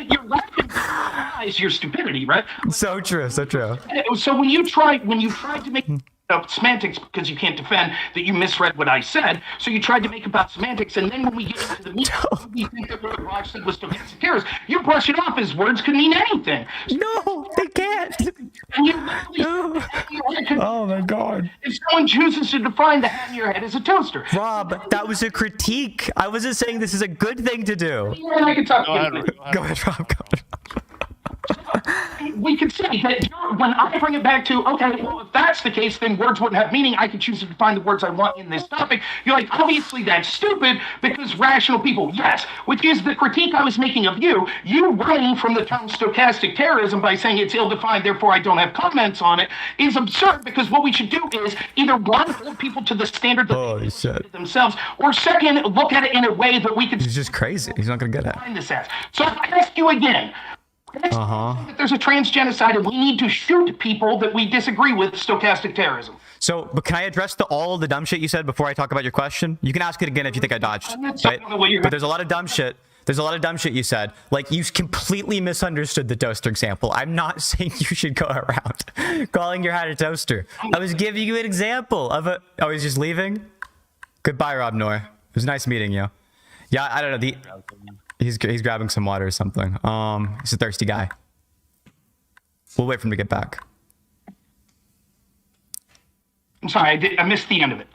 you're laughing your stupidity, right? So true. So true. So when you tried to make up semantics because you can't defend that you misread what I said, so you tried to make about semantics, and then when we get into the meat, you think that what Vaush said was stochastic terrorist. You brush it off as words could mean anything. No, they can't. And you literally oh my God. If someone chooses to define the hat in your head as a toaster. Rob, that was a critique. I wasn't saying this is a good thing to do. I can talk. Go ahead, Rob. Go ahead. We can say that when I bring it back to, okay, well, if that's the case, then words wouldn't have meaning. I could choose to define the words I want in this topic. You're like, obviously that's stupid because rational people, yes, which is the critique I was making of you. You running from the term stochastic terrorism by saying it's ill-defined, therefore I don't have comments on it, is absurd because what we should do is either one, hold people to the standard that they set themselves, or second, look at it in a way that we could. He's just crazy. He's not going to get it. This as. So I ask you again. That there's a transgenocide and we need to shoot people that we disagree with stochastic terrorism. So, but can I address all of the dumb shit you said before I talk about your question? You can ask it again if you think I dodged. Right? But there's a lot of dumb shit. There's a lot of dumb shit you said. Like, you completely misunderstood the toaster example. I'm not saying you should go around calling your hat a toaster. I was giving you an example of a... Oh, he's just leaving? Goodbye, Rob Noerr. It was nice meeting you. Yeah, I don't know. He's grabbing some water or something. He's a thirsty guy. We'll wait for him to get back. I'm sorry, I missed the end of it.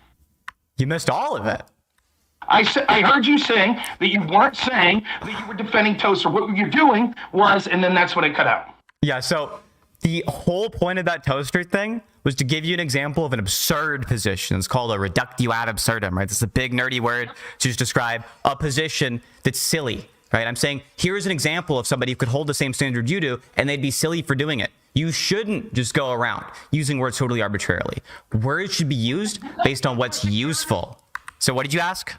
You missed all of it. I heard you saying that you weren't saying that you were defending toaster. What you're doing was, and then that's when it cut out. Yeah, so the whole point of that toaster thing was to give you an example of an absurd position. It's called a reductio ad absurdum, right? This is a big nerdy word to just describe a position that's silly. right? I'm saying here's an example of somebody who could hold the same standard you do, and they'd be silly for doing it. You shouldn't just go around using words totally arbitrarily. Words should be used based on what's useful. So what did you ask?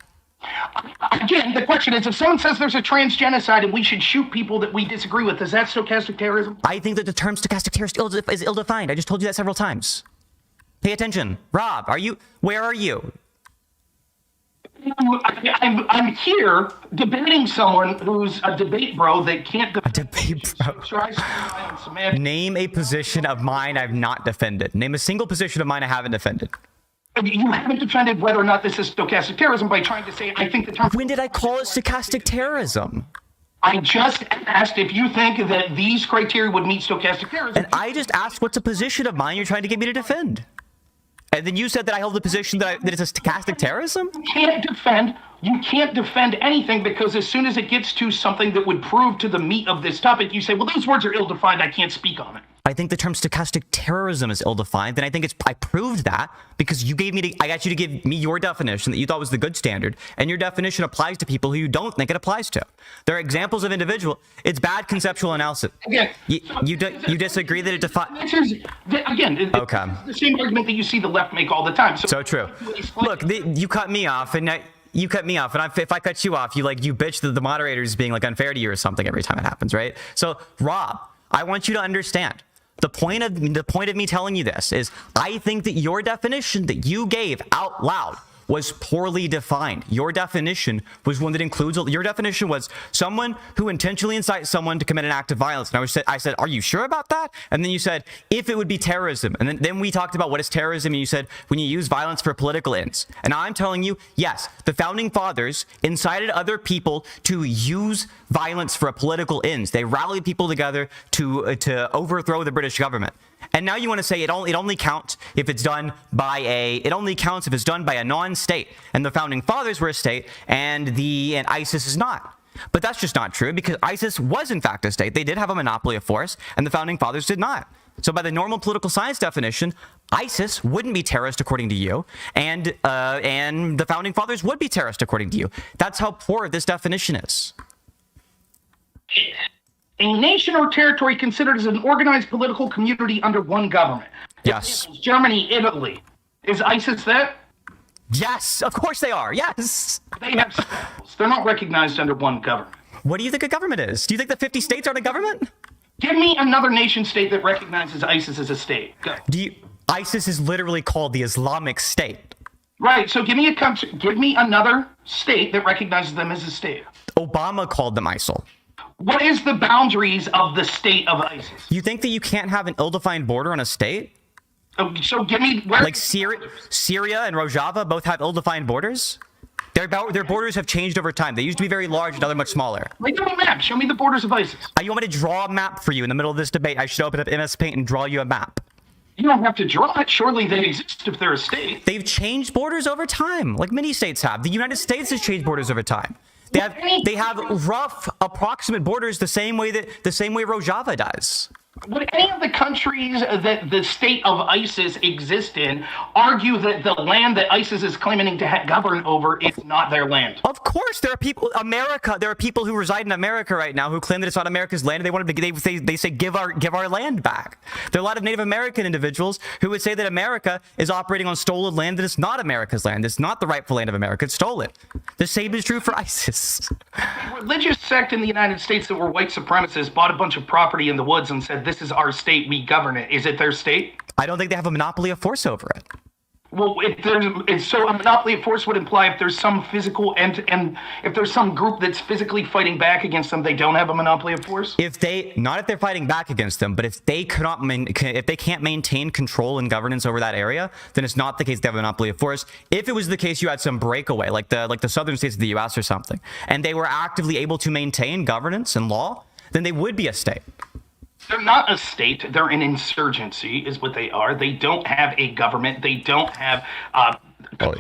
Again, the question is, if someone says there's a transgenocide and we should shoot people that we disagree with, is that stochastic terrorism? I think that the term stochastic terrorist is ill-defined. I just told you that several times. Pay attention. Rob, where are you? I'm here debating someone who's a debate bro that can't debate bro. Name a position of mine I've not defended. Name a single position of mine I haven't defended. You haven't defended whether or not this is stochastic terrorism by trying to say, I think the term... When did I call it stochastic terrorism? I just asked if you think that these criteria would meet stochastic terrorism. And I just asked what's a position of mine you're trying to get me to defend. And then you said that I hold the position that it's a stochastic terrorism? You can't defend anything, because as soon as it gets to something that would prove to the meat of this topic, you say, well, those words are ill-defined, I can't speak on it. I think the term stochastic terrorism is ill-defined, and I think I proved that because I got you to give me your definition that you thought was the good standard, and your definition applies to people who you don't think it applies to. There are examples of it's bad conceptual analysis. Again, you disagree that it defines... Again, okay. It's the same argument that you see the left make all the time. So true. Look, you cut me off, and if I cut you off, you bitch that the moderator is being unfair to you or something every time it happens, right? So, Rob, I want you to understand. The point of me telling you this is I think that your definition that you gave out loud was poorly defined. Your definition was one that includes... Your definition was someone who intentionally incites someone to commit an act of violence. And I said, are you sure about that? And then you said, if it would be terrorism. And then we talked about what is terrorism, and you said, when you use violence for political ends. And I'm telling you, yes, the Founding Fathers incited other people to use violence for political ends. They rallied people together to overthrow the British government. And now you want to say it only counts if it's done by a non-state, and the Founding Fathers were a state, and ISIS is not. But that's just not true, because ISIS was in fact a state. They did have a monopoly of force, and the Founding Fathers did not. So by the normal political science definition, ISIS wouldn't be terrorist according to you, and the Founding Fathers would be terrorist according to you. That's how poor this definition is. A nation or territory considered as an organized political community under one government. Yes. Germany, Italy. Is ISIS that? Yes, of course they are. Yes. They have schools. They're not recognized under one government. What do you think a government is? Do you think the 50 states aren't a government? Give me another nation state that recognizes ISIS as a state. Go. ISIS is literally called the Islamic State. Right, so give me another state that recognizes them as a state. Obama called them ISIL. What is the boundaries of the state of ISIS? You think that you can't have an ill-defined border on a state? So give me where... Like Syria and Rojava both have ill-defined borders? Their borders have changed over time. They used to be very large, and now they're much smaller. Make them a map. Show me the borders of ISIS. You want me to draw a map for you in the middle of this debate? I should open up MS Paint and draw you a map. You don't have to draw it. Surely they exist if they're a state. They've changed borders over time, like many states have. The United States has changed borders over time. They have rough, approximate borders the same way Rojava does. Would any of the countries that the state of ISIS exists in argue that the land that ISIS is claiming to govern over is not their land? Of course, there are people. There are people who reside in America right now who claim that it's not America's land. They say give our land back. There are a lot of Native American individuals who would say that America is operating on stolen land that is not America's land. It's not the rightful land of America. It's stolen. The same is true for ISIS. A religious sect in the United States that were white supremacists bought a bunch of property in the woods and said, this is our state, we govern it. Is it their state? I don't think they have a monopoly of force over it. Well, so a monopoly of force would imply if there's some physical and if there's some group that's physically fighting back against them, they don't have a monopoly of force? If they're fighting back against them, but if they can't maintain control and governance over that area, then it's not the case they have a monopoly of force. If it was the case you had some breakaway, like the southern states of the US or something, and they were actively able to maintain governance and law, then they would be a state. They're not a state. They're an insurgency is what they are. They don't have a government. They don't have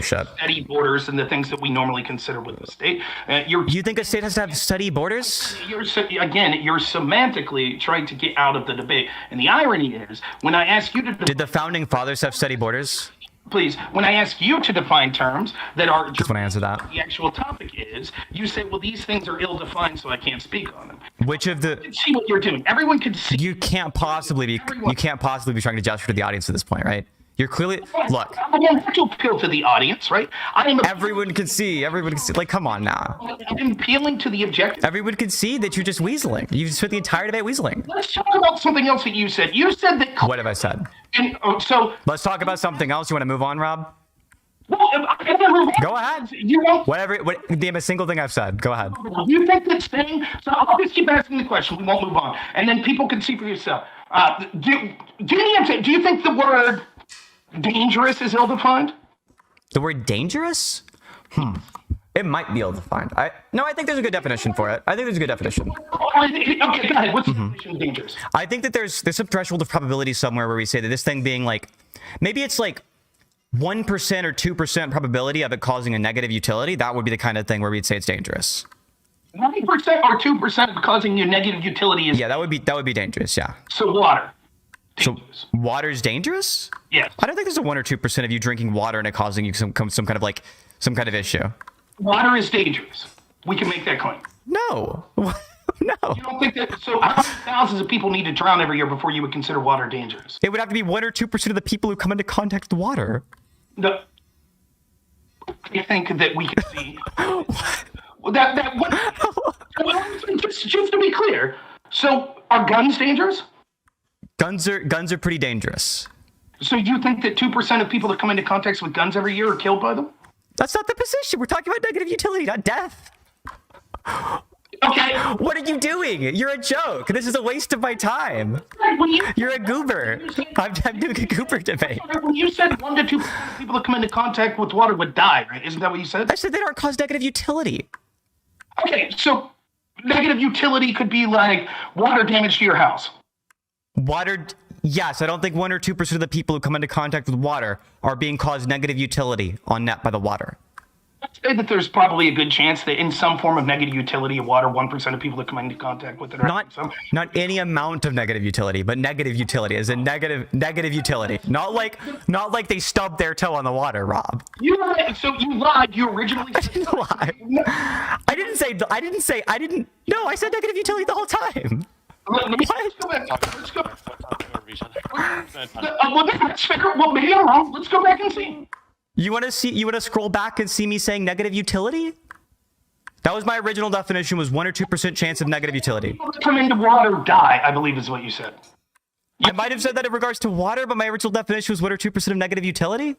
steady borders and the things that we normally consider with a state. You think a state has to have steady borders? You're semantically trying to get out of the debate. And the irony is, when I ask you to... Did the Founding Fathers have steady borders? please, when I ask you to define terms that are Just want to answer that. the actual topic is, you say, well, these things are ill-defined, so I can't speak on them. Which of the... See what you're doing. Everyone can see. You can't possibly be trying to gesture to the audience at this point, right? You're clearly... Look. I don't have to appeal to the audience, right? Everyone can see. Everyone can see. Like, come on now. I'm appealing to the objective. Everyone can see that you're just weaseling. You've spent the entire debate weaseling. Let's talk about something else that you said. You said that... What have I said? And, so... Let's talk about something else. You want to move on, Rob? Well, Go ahead. You won't... Name a single thing I've said. Go ahead. You think that saying... So I'll just keep asking the question. We won't move on. And then people can see for yourself. Do you think the word dangerous is ill-defined? The word dangerous? It might be ill-defined. I think there's a good definition for it. I think there's a good definition. Okay, go ahead. What's the definition of dangerous? I think that there's some threshold of probability somewhere where we say that this thing being like, maybe it's like 1% or 2% probability of it causing a negative utility. That would be the kind of thing where we'd say it's dangerous. 1% or 2% of causing you negative utility is... Yeah, that would be dangerous, yeah. So water. Dangerous. So water's dangerous? Yes. I don't think there's a 1 or 2% of you drinking water and it causing you some kind of issue. Water is dangerous. We can make that claim. No. No. You don't think that... So how many thousands of people need to drown every year before you would consider water dangerous? It would have to be 1 or 2% of the people who come into contact with water. I think that we can see... just to be clear, so are guns dangerous? Guns are pretty dangerous. So you think that 2% of people that come into contact with guns every year are killed by them? That's not the position. We're talking about negative utility, not death. Okay. What are you doing? You're a joke. This is a waste of my time. You're a goober. I'm doing a goober debate. When you said 1 to 2% of people that come into contact with water would die, right? Isn't that what you said? I said they don't cause negative utility. Okay, so negative utility could be like water damage to your house. Yes, I don't think 1 or 2% of the people who come into contact with water are being caused negative utility on net by the water. I'd say that there's probably a good chance that in some form of negative utility of water, 1% of people that come into contact with it are not any amount of negative utility, but negative utility is a negative utility. Not like they stubbed their toe on the water, Rob. You lied. You originally said... I didn't lie. I didn't. No, I said negative utility the whole time. Let's go back. Well, maybe I'm wrong. Let's go back and see. You want to scroll back and see me saying negative utility? That was my original definition, was 1 or 2% chance of negative utility. People that come into water die, I believe is what you said. I might have said that in regards to water, but my original definition was 1 or 2% of negative utility?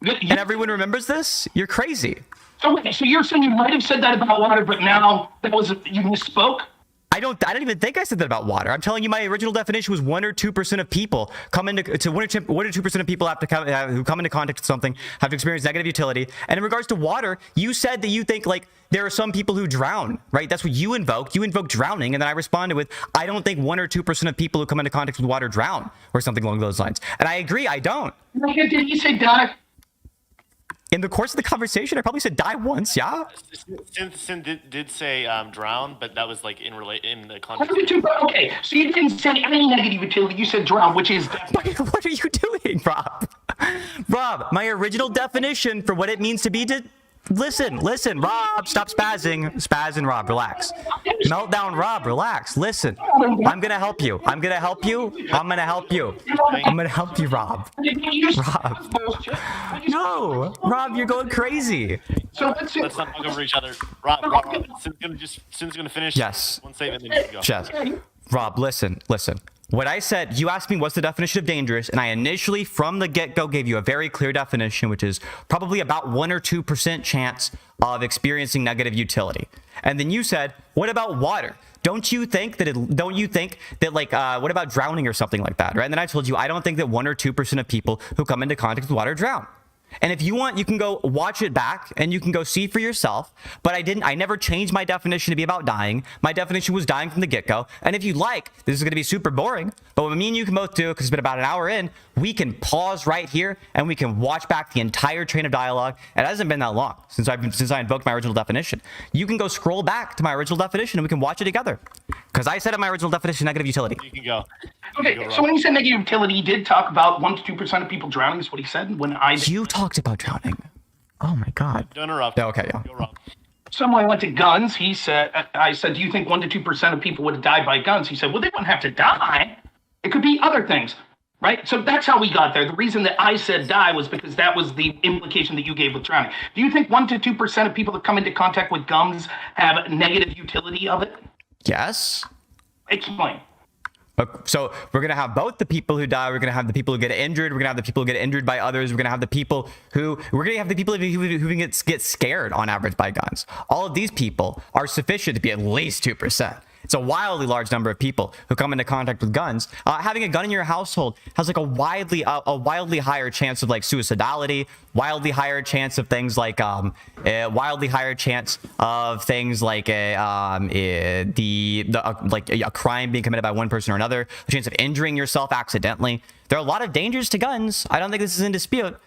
And everyone remembers this? You're crazy. So you're saying you might have said that about water, but now you misspoke? I don't even think I said that about water. I'm telling you, my original definition was 1 or 2% of people come into 1 or 2% of people who come into contact with something have experienced negative utility. And in regards to water, you said that you think like there are some people who drown, right? That's what you invoked. You invoked drowning, and then I responded with, I don't think 1 or 2% of people who come into contact with water drown, or something along those lines. And I agree, I don't. Did you say die? In the course of the conversation, I probably said die once, yeah? Sin did say drown, but that was like in the context. Okay, so you didn't say any negative utility. You said drown, which is... What are you doing, Rob? Rob, my original definition for what it means to be... Listen, Rob, stop spazzing. Spazzing, Rob, relax. Meltdown, Rob, relax. Listen, I'm going to help you. I'm going to help you, Rob. Rob. No, Rob, you're going crazy. So let's not talk over each other. Rob, Sin's going to finish. Yes. One statement, then you can go. Yes. Rob, listen. What I said, you asked me what's the definition of dangerous, and I initially, from the get-go, gave you a very clear definition, which is probably about 1 or 2% chance of experiencing negative utility. And then you said, what about water? Don't you think that what about drowning or something like that, right? And then I told you, I don't think that 1 or 2% of people who come into contact with water drown. And if you want, you can go watch it back and you can go see for yourself. But I never changed my definition to be about dying. My definition was dying from the get-go. And if you like, this is going to be super boring, but what me and you can both do, because it's been about an hour in, we can pause right here and we can watch back the entire train of dialogue. It hasn't been that long since I invoked my original definition. You can go scroll back to my original definition and we can watch it together. Because I said in my original definition, negative utility. You can go. Okay, so when he said negative utility, he did talk about 1 to 2% of people drowning is what he said. When You talked about drowning. Oh my God. Don't interrupt. Okay, yeah. Go, Rob. So when I went to guns, I said, do you think 1 to 2% of people would have died by guns? He said, well, they wouldn't have to die. It could be other things, right? So that's how we got there. The reason that I said die was because that was the implication that you gave with drowning. Do you think 1 to 2% of people that come into contact with guns have negative utility of it? Yes. Explain. So we're going to have both the people who die. We're going to have the people who get injured. We're going to have the people who get injured by others. We're going to have the people who get scared on average by guns. All of these people are sufficient to be at least 2%. It's a wildly large number of people who come into contact with guns. Having a gun in your household has like a wildly higher chance of like suicidality, wildly higher chance of things like a crime being committed by one person or another, a chance of injuring yourself accidentally. There are a lot of dangers to guns. I don't think this is in dispute.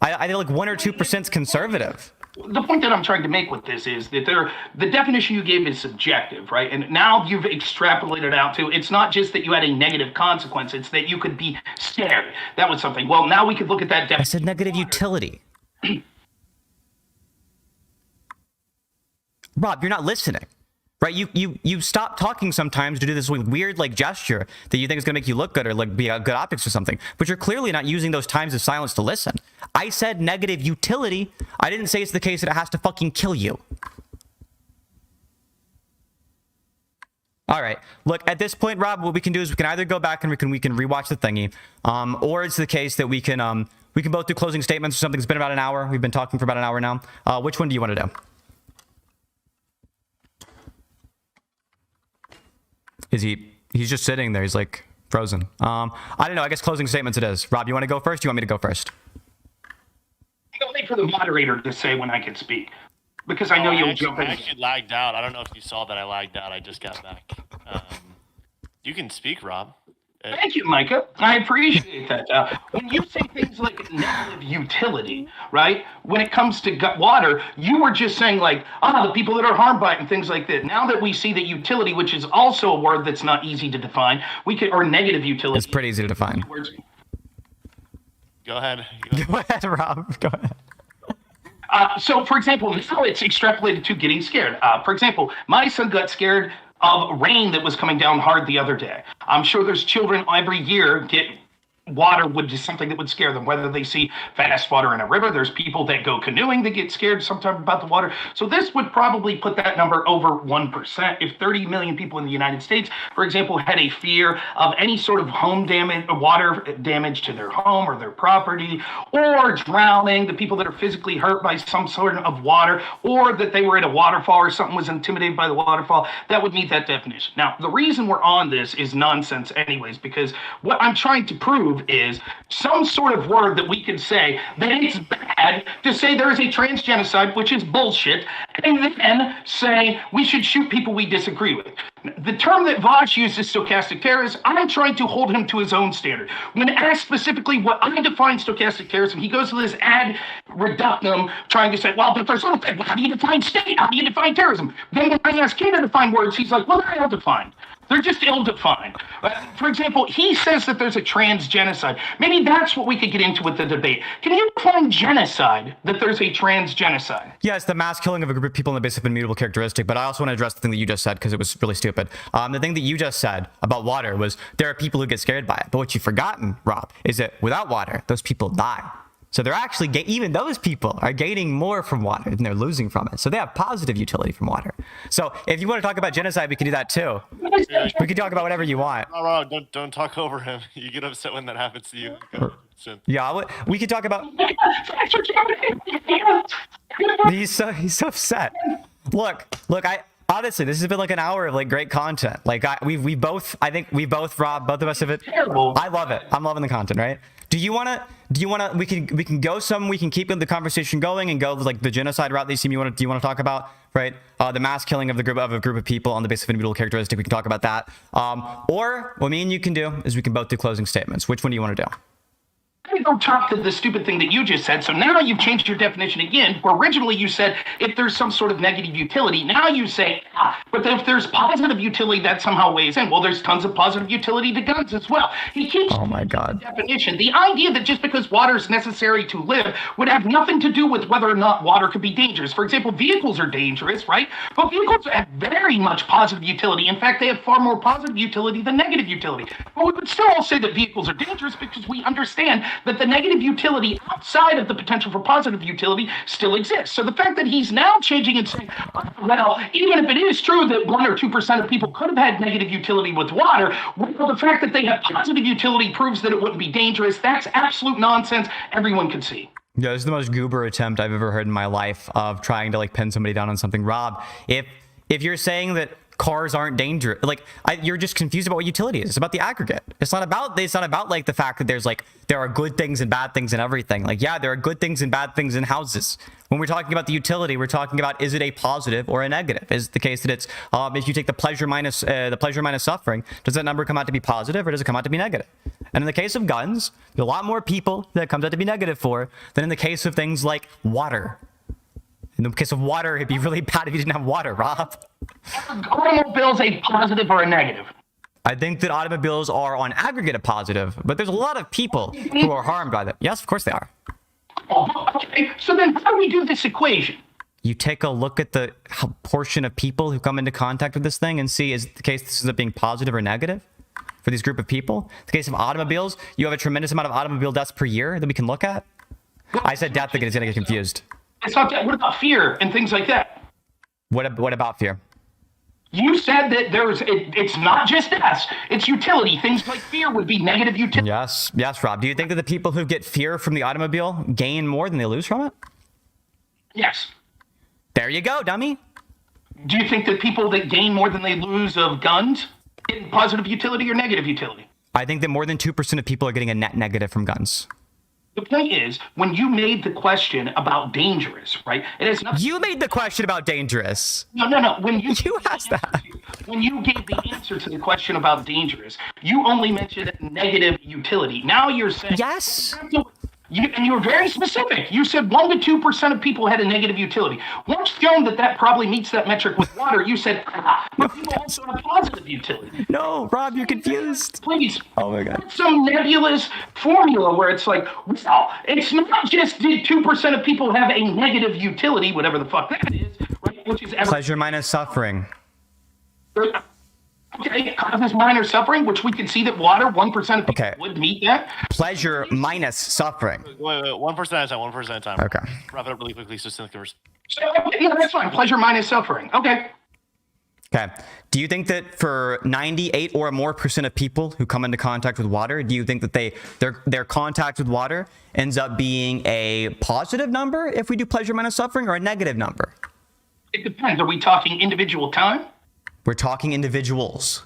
I think like 1 or 2% is conservative. The point that I'm trying to make with this is that the definition you gave is subjective, right? And now you've extrapolated out to, it's not just that you had a negative consequence, it's that you could be scared. That was something. Well, now we could look at that definition. I said negative utility. Rob, you're not listening, right? You stop talking sometimes to do this weird like gesture that you think is going to make you look good or like be a good optics or something, but you're clearly not using those times of silence to listen. I said negative utility. I didn't say it's the case that it has to fucking kill you. All right. Look, at this point, Rob, what we can do is we can either go back and we can rewatch the thingy, or it's the case that we can both do closing statements or something. It's been about an hour. We've been talking for about an hour now. Which one do you want to do? He's just sitting there. He's like frozen. I don't know. I guess closing statements it is. Rob, you want to go first? Do you want me to go first? I'll wait for the moderator to say when I can speak, because I know you'll jump in. I actually lagged out. I don't know if you saw that I lagged out. I just got back. You can speak, Rob. Thank you, Micah. I appreciate that. When you say things like negative utility, right? When it comes to water, you were just saying like, the people that are harmed by it and things like that. Now that we see that utility, which is also a word that's not easy to define, or negative utility. It's pretty easy to define. Go ahead. Go ahead, Rob. Go ahead. So, for example, now it's extrapolated to getting scared. For example, my son got scared of rain that was coming down hard the other day. I'm sure there's children every year get water would be something that would scare them, whether they see fast water in a river. There's people that go canoeing that get scared sometimes about the water. So this would probably put that number over 1%. If 30 million people in the United States, for example, had a fear of any sort of home damage, water damage to their home or their property, or drowning, the people that are physically hurt by some sort of water, or that they were at a waterfall or something was intimidated by the waterfall, that would meet that definition. Now, the reason we're on this is nonsense anyways, because what I'm trying to prove is some sort of word that we could say that it's bad to say there is a transgenocide, which is bullshit, and then say we should shoot people we disagree with. The term that Vaush uses, stochastic terrorism, I'm trying to hold him to his own standard. When asked specifically what I define stochastic terrorism, he goes to this ad reductum trying to say, well, but there's little thing. How do you define state? How do you define terrorism? Then when I ask him to define words, he's like, well, they're ill-defined. They're just ill-defined. For example, he says that there's a trans-genocide. Maybe that's what we could get into with the debate. Can you define genocide, that there's a trans-genocide? Yeah, it's the mass killing of a group of people on the basis of immutable characteristic, but I also want to address the thing that you just said because it was really stupid. The thing that you just said about water was there are people who get scared by it, but what you've forgotten, Rob, is that without water, those people die. So they're actually, even those people are gaining more from water than they're losing from it. So they have positive utility from water. So if you want to talk about genocide, we can do that too. We can talk about whatever you want. No, don't talk over him. You get upset when that happens to you. Yeah, we could talk about... He's so upset. Look, honestly, this has been like an hour of like great content. Like we both, Rob, both of us have it. Terrible. I love it. I'm loving the content, right? Do you want to, we can go we can keep the conversation going and go like the genocide route that you seem do you want to talk about, right? The mass killing of a group of people on the basis of individual characteristic. We can talk about that. Or what me and you can do is we can both do closing statements. Which one do you want to do? I don't talk to the stupid thing that you just said. So now you've changed your definition again. Where originally you said if there's some sort of negative utility. Now you say, but if there's positive utility, that somehow weighs in. Well, there's tons of positive utility to guns as well. He keeps oh my God. The definition. The idea that just because water is necessary to live would have nothing to do with whether or not water could be dangerous. For example, vehicles are dangerous, right? But vehicles have very much positive utility. In fact, they have far more positive utility than negative utility. But we would still all say that vehicles are dangerous because we understand that the negative utility outside of the potential for positive utility still exists. So the fact that he's now changing and saying, well, even if it is true that 1 or 2% of people could have had negative utility with water, well, the fact that they have positive utility proves that it wouldn't be dangerous. That's absolute nonsense. Everyone can see. Yeah, this is the most goober attempt I've ever heard in my life of trying to like pin somebody down on something. Rob, if you're saying that cars aren't dangerous, like you're just confused about what utility is. It's about the aggregate. It's not about like the fact that there are good things and bad things in everything. Like, yeah, there are good things and bad things in houses. When we're talking about the utility, we're talking about, is it a positive or a negative? Is it the case that it's if you take the pleasure minus suffering, does that number come out to be positive or does it come out to be negative? And in the case of guns, there's a lot more people that it comes out to be negative for than in the case of things like water. In the case of water, it'd be really bad if you didn't have water, Rob. Are automobiles a positive or a negative? I think that automobiles are on aggregate a positive, but there's a lot of people who are harmed by them. Yes, of course they are. Oh, okay. So then how do we do this equation? You take a look at the portion of people who come into contact with this thing and see, is it the case this ends up being positive or negative for these group of people? In the case of automobiles, you have a tremendous amount of automobile deaths per year that we can look at. I said death again, it's going to get confused. It's not that. What about fear and things like that? What about fear? You said that it's not just deaths, it's utility. Things like fear would be negative utility. Yes, Rob. Do you think that the people who get fear from the automobile gain more than they lose from it? Yes. There you go, dummy. Do you think that people that gain more than they lose of guns get positive utility or negative utility? I think that more than 2% of people are getting a net negative from guns. The point is, when you made the question about dangerous, right? It has nothing. You made the question about dangerous. No. When you asked that. When you gave the answer to the question about dangerous, you only mentioned negative utility. Now you're saying yes. And you were very specific. You said 1 to 2% of people had a negative utility. Once shown that probably meets that metric with water, you said, but people also have positive utility. No, Rob, you're confused. Please. Oh my God. Some nebulous formula where it's like, well, it's not just did 2% of people have a negative utility, whatever the fuck that is, right? Which is pleasure minus suffering. Okay, causes minor suffering, which we can see that water, 1% of people would meet that. Pleasure minus suffering. Wait, 1% at a time, 1% at a time. Okay. Wrap it up really quickly so Cynthia can yeah, that's fine. Pleasure minus suffering. Okay. Okay. Do you think that for 98 or more % of people who come into contact with water, do you think that their contact with water ends up being a positive number if we do pleasure minus suffering, or a negative number? It depends. Are we talking individual time? We're talking individuals.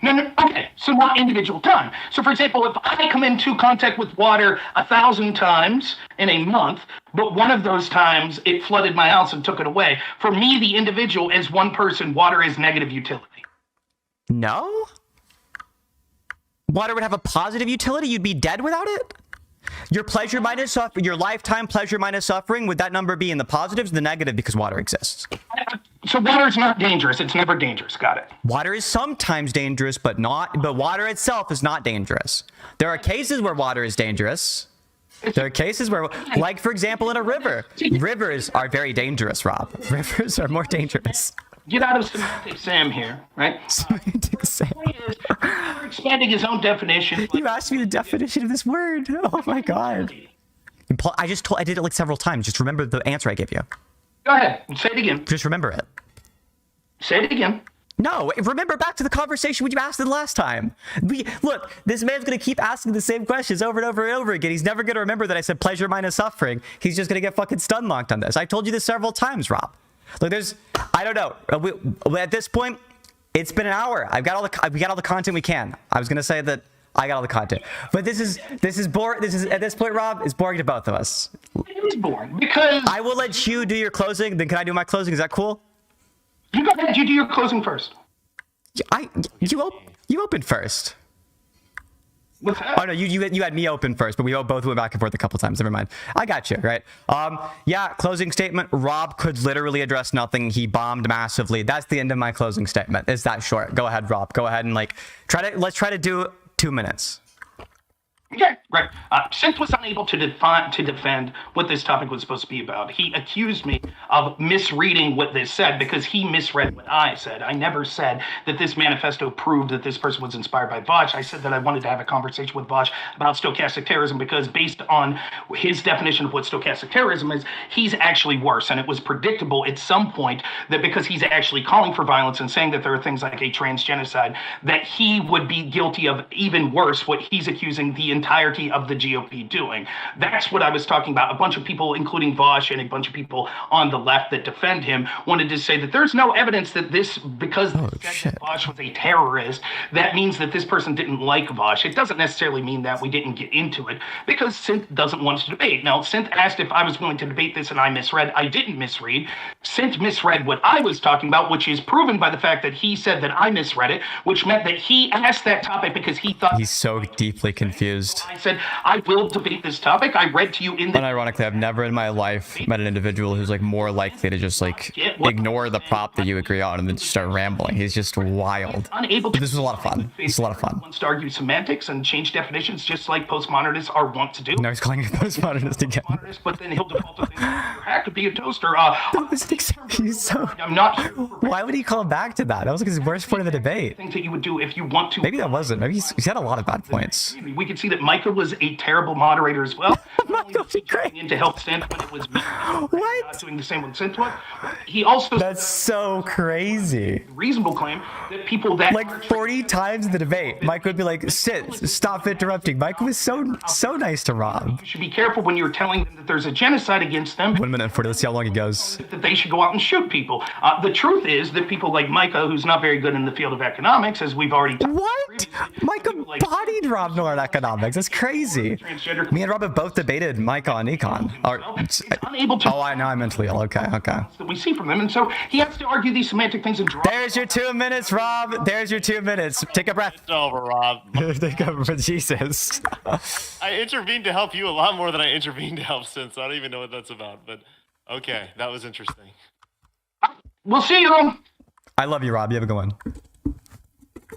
No. Okay, so not individual time. So, for example, if I come into contact with water 1,000 times in a month, but one of those times it flooded my house and took it away, for me, the individual, as one person, water is negative utility. No? Water would have a positive utility? You'd be dead without it? Your pleasure minus suffering, your lifetime pleasure minus suffering, would that number be in the positives or the negative because water exists? So water is not dangerous. It's never dangerous. Got it. Water is sometimes dangerous, but water itself is not dangerous. There are cases where water is dangerous. There are cases where, like, for example, in a river. Rivers are very dangerous, Rob. Rivers are more dangerous. Get out of semantic Sam here, right? Semantic Sam. You're expanding his own definition. You asked me the definition of this word. Oh my God. I did it like several times. Just remember the answer I gave you. Go ahead. Say it again. Just remember it. Say it again. No, remember back to the conversation when you asked it last time. Look, this man's going to keep asking the same questions over and over and over again. He's never going to remember that I said pleasure minus suffering. He's just going to get fucking stun locked on this. I told you this several times, Rob. Look, I don't know. At this point, it's been an hour. We got all the content we can. I was going to say that I got all the content. But this is at this point, Rob, it's boring to both of us. It's boring because I will let you do your closing. Then can I do my closing? Is that cool? you go ahead. You do your closing first. You opened first. What's that? Oh no, you had me open first, but we both went back and forth a couple times. Never mind. I got you, right? Yeah, closing statement. Rob could literally address nothing. He bombed massively. That's the end of my closing statement. It's that short. Go ahead, Rob. Go ahead and let's try to do 2 minutes. Yeah, right. Synth was unable to defend what this topic was supposed to be about. He accused me of misreading what this said because he misread what I said. I never said that this manifesto proved that this person was inspired by Vaush. I said that I wanted to have a conversation with Vaush about stochastic terrorism because based on his definition of what stochastic terrorism is, he's actually worse. And it was predictable at some point that because he's actually calling for violence and saying that there are things like a transgenocide, that he would be guilty of even worse what he's accusing the entirety of the GOP doing. That's what I was talking about. A bunch of people, including Vaush and a bunch of people on the left that defend him, wanted to say that there's no evidence that this, because Vaush was a terrorist, that means that this person didn't like Vaush. It doesn't necessarily mean that. We didn't get into it because Synth doesn't want to debate. Now, Synth asked if I was willing to debate this and I misread. I didn't misread. Synth misread what I was talking about, which is proven by the fact that he said that I misread it, which meant that he asked that topic because he thought he's so deeply confused. I said, I will debate this topic. I read to you in the... Unironically, I've never in my life met an individual who's more likely to just ignore the prop that you agree on and then just start rambling. He's just wild. Unable to... This was a lot of fun. This was a lot of fun. Wants to argue semantics and change definitions just like postmodernists are wont to do. No, he's calling you postmodernist again. But then he'll default to things like, you have to be a toaster. He's so... I'm not... Why would he call back to that? That was like his worst point of the debate. Things that you would do if you want to... Maybe that wasn't. Maybe he's had a lot of bad points. We could see that Micah was a terrible moderator as well. Micah was great. In to help Synth when it was me. What? Not doing the same with Synth was. He also... That's so crazy. Reasonable claim that people that... Like 40 times in the debate, Mike would be like, sit, stop interrupting. Mike was so nice to Rob. You should be careful when you're telling them that there's a genocide against them. 1 minute and 40, let's see how long it goes. That they should go out and shoot people. The truth is that people like Micah, who's not very good in the field of economics, as we've already... What? Micah bodied Rob Noerr in economics. That's crazy. Me and Rob have both debated Micah on econ. Oh, I know, I'm mentally ill. Okay. That we see from them, and so he has to argue these semantic things and draw... There's your 2 minutes, Rob. There's your 2 minutes. Take a breath. It's over, Rob. Take a breath. Jesus. I intervened to help you a lot more than I intervened to help Synth, so I don't even know what that's about. But okay, that was interesting. We'll see you. I love you, Rob. You have a good one.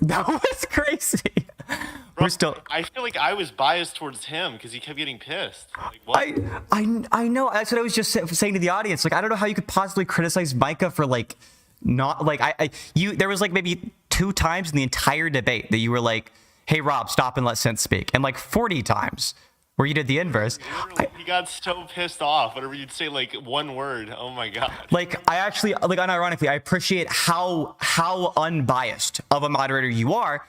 That was crazy. Bro, I feel like I was biased towards him because he kept getting pissed. Like, what? I know. That's what I was just saying to the audience. Like, I don't know how you could possibly criticize Micah for not there was maybe 2 times in the entire debate that you were like, hey Rob, stop and let Synth speak, and 40 times where you did the inverse. He got so pissed off whenever you'd say one word. Oh my god. I actually unironically I appreciate how unbiased of a moderator you are,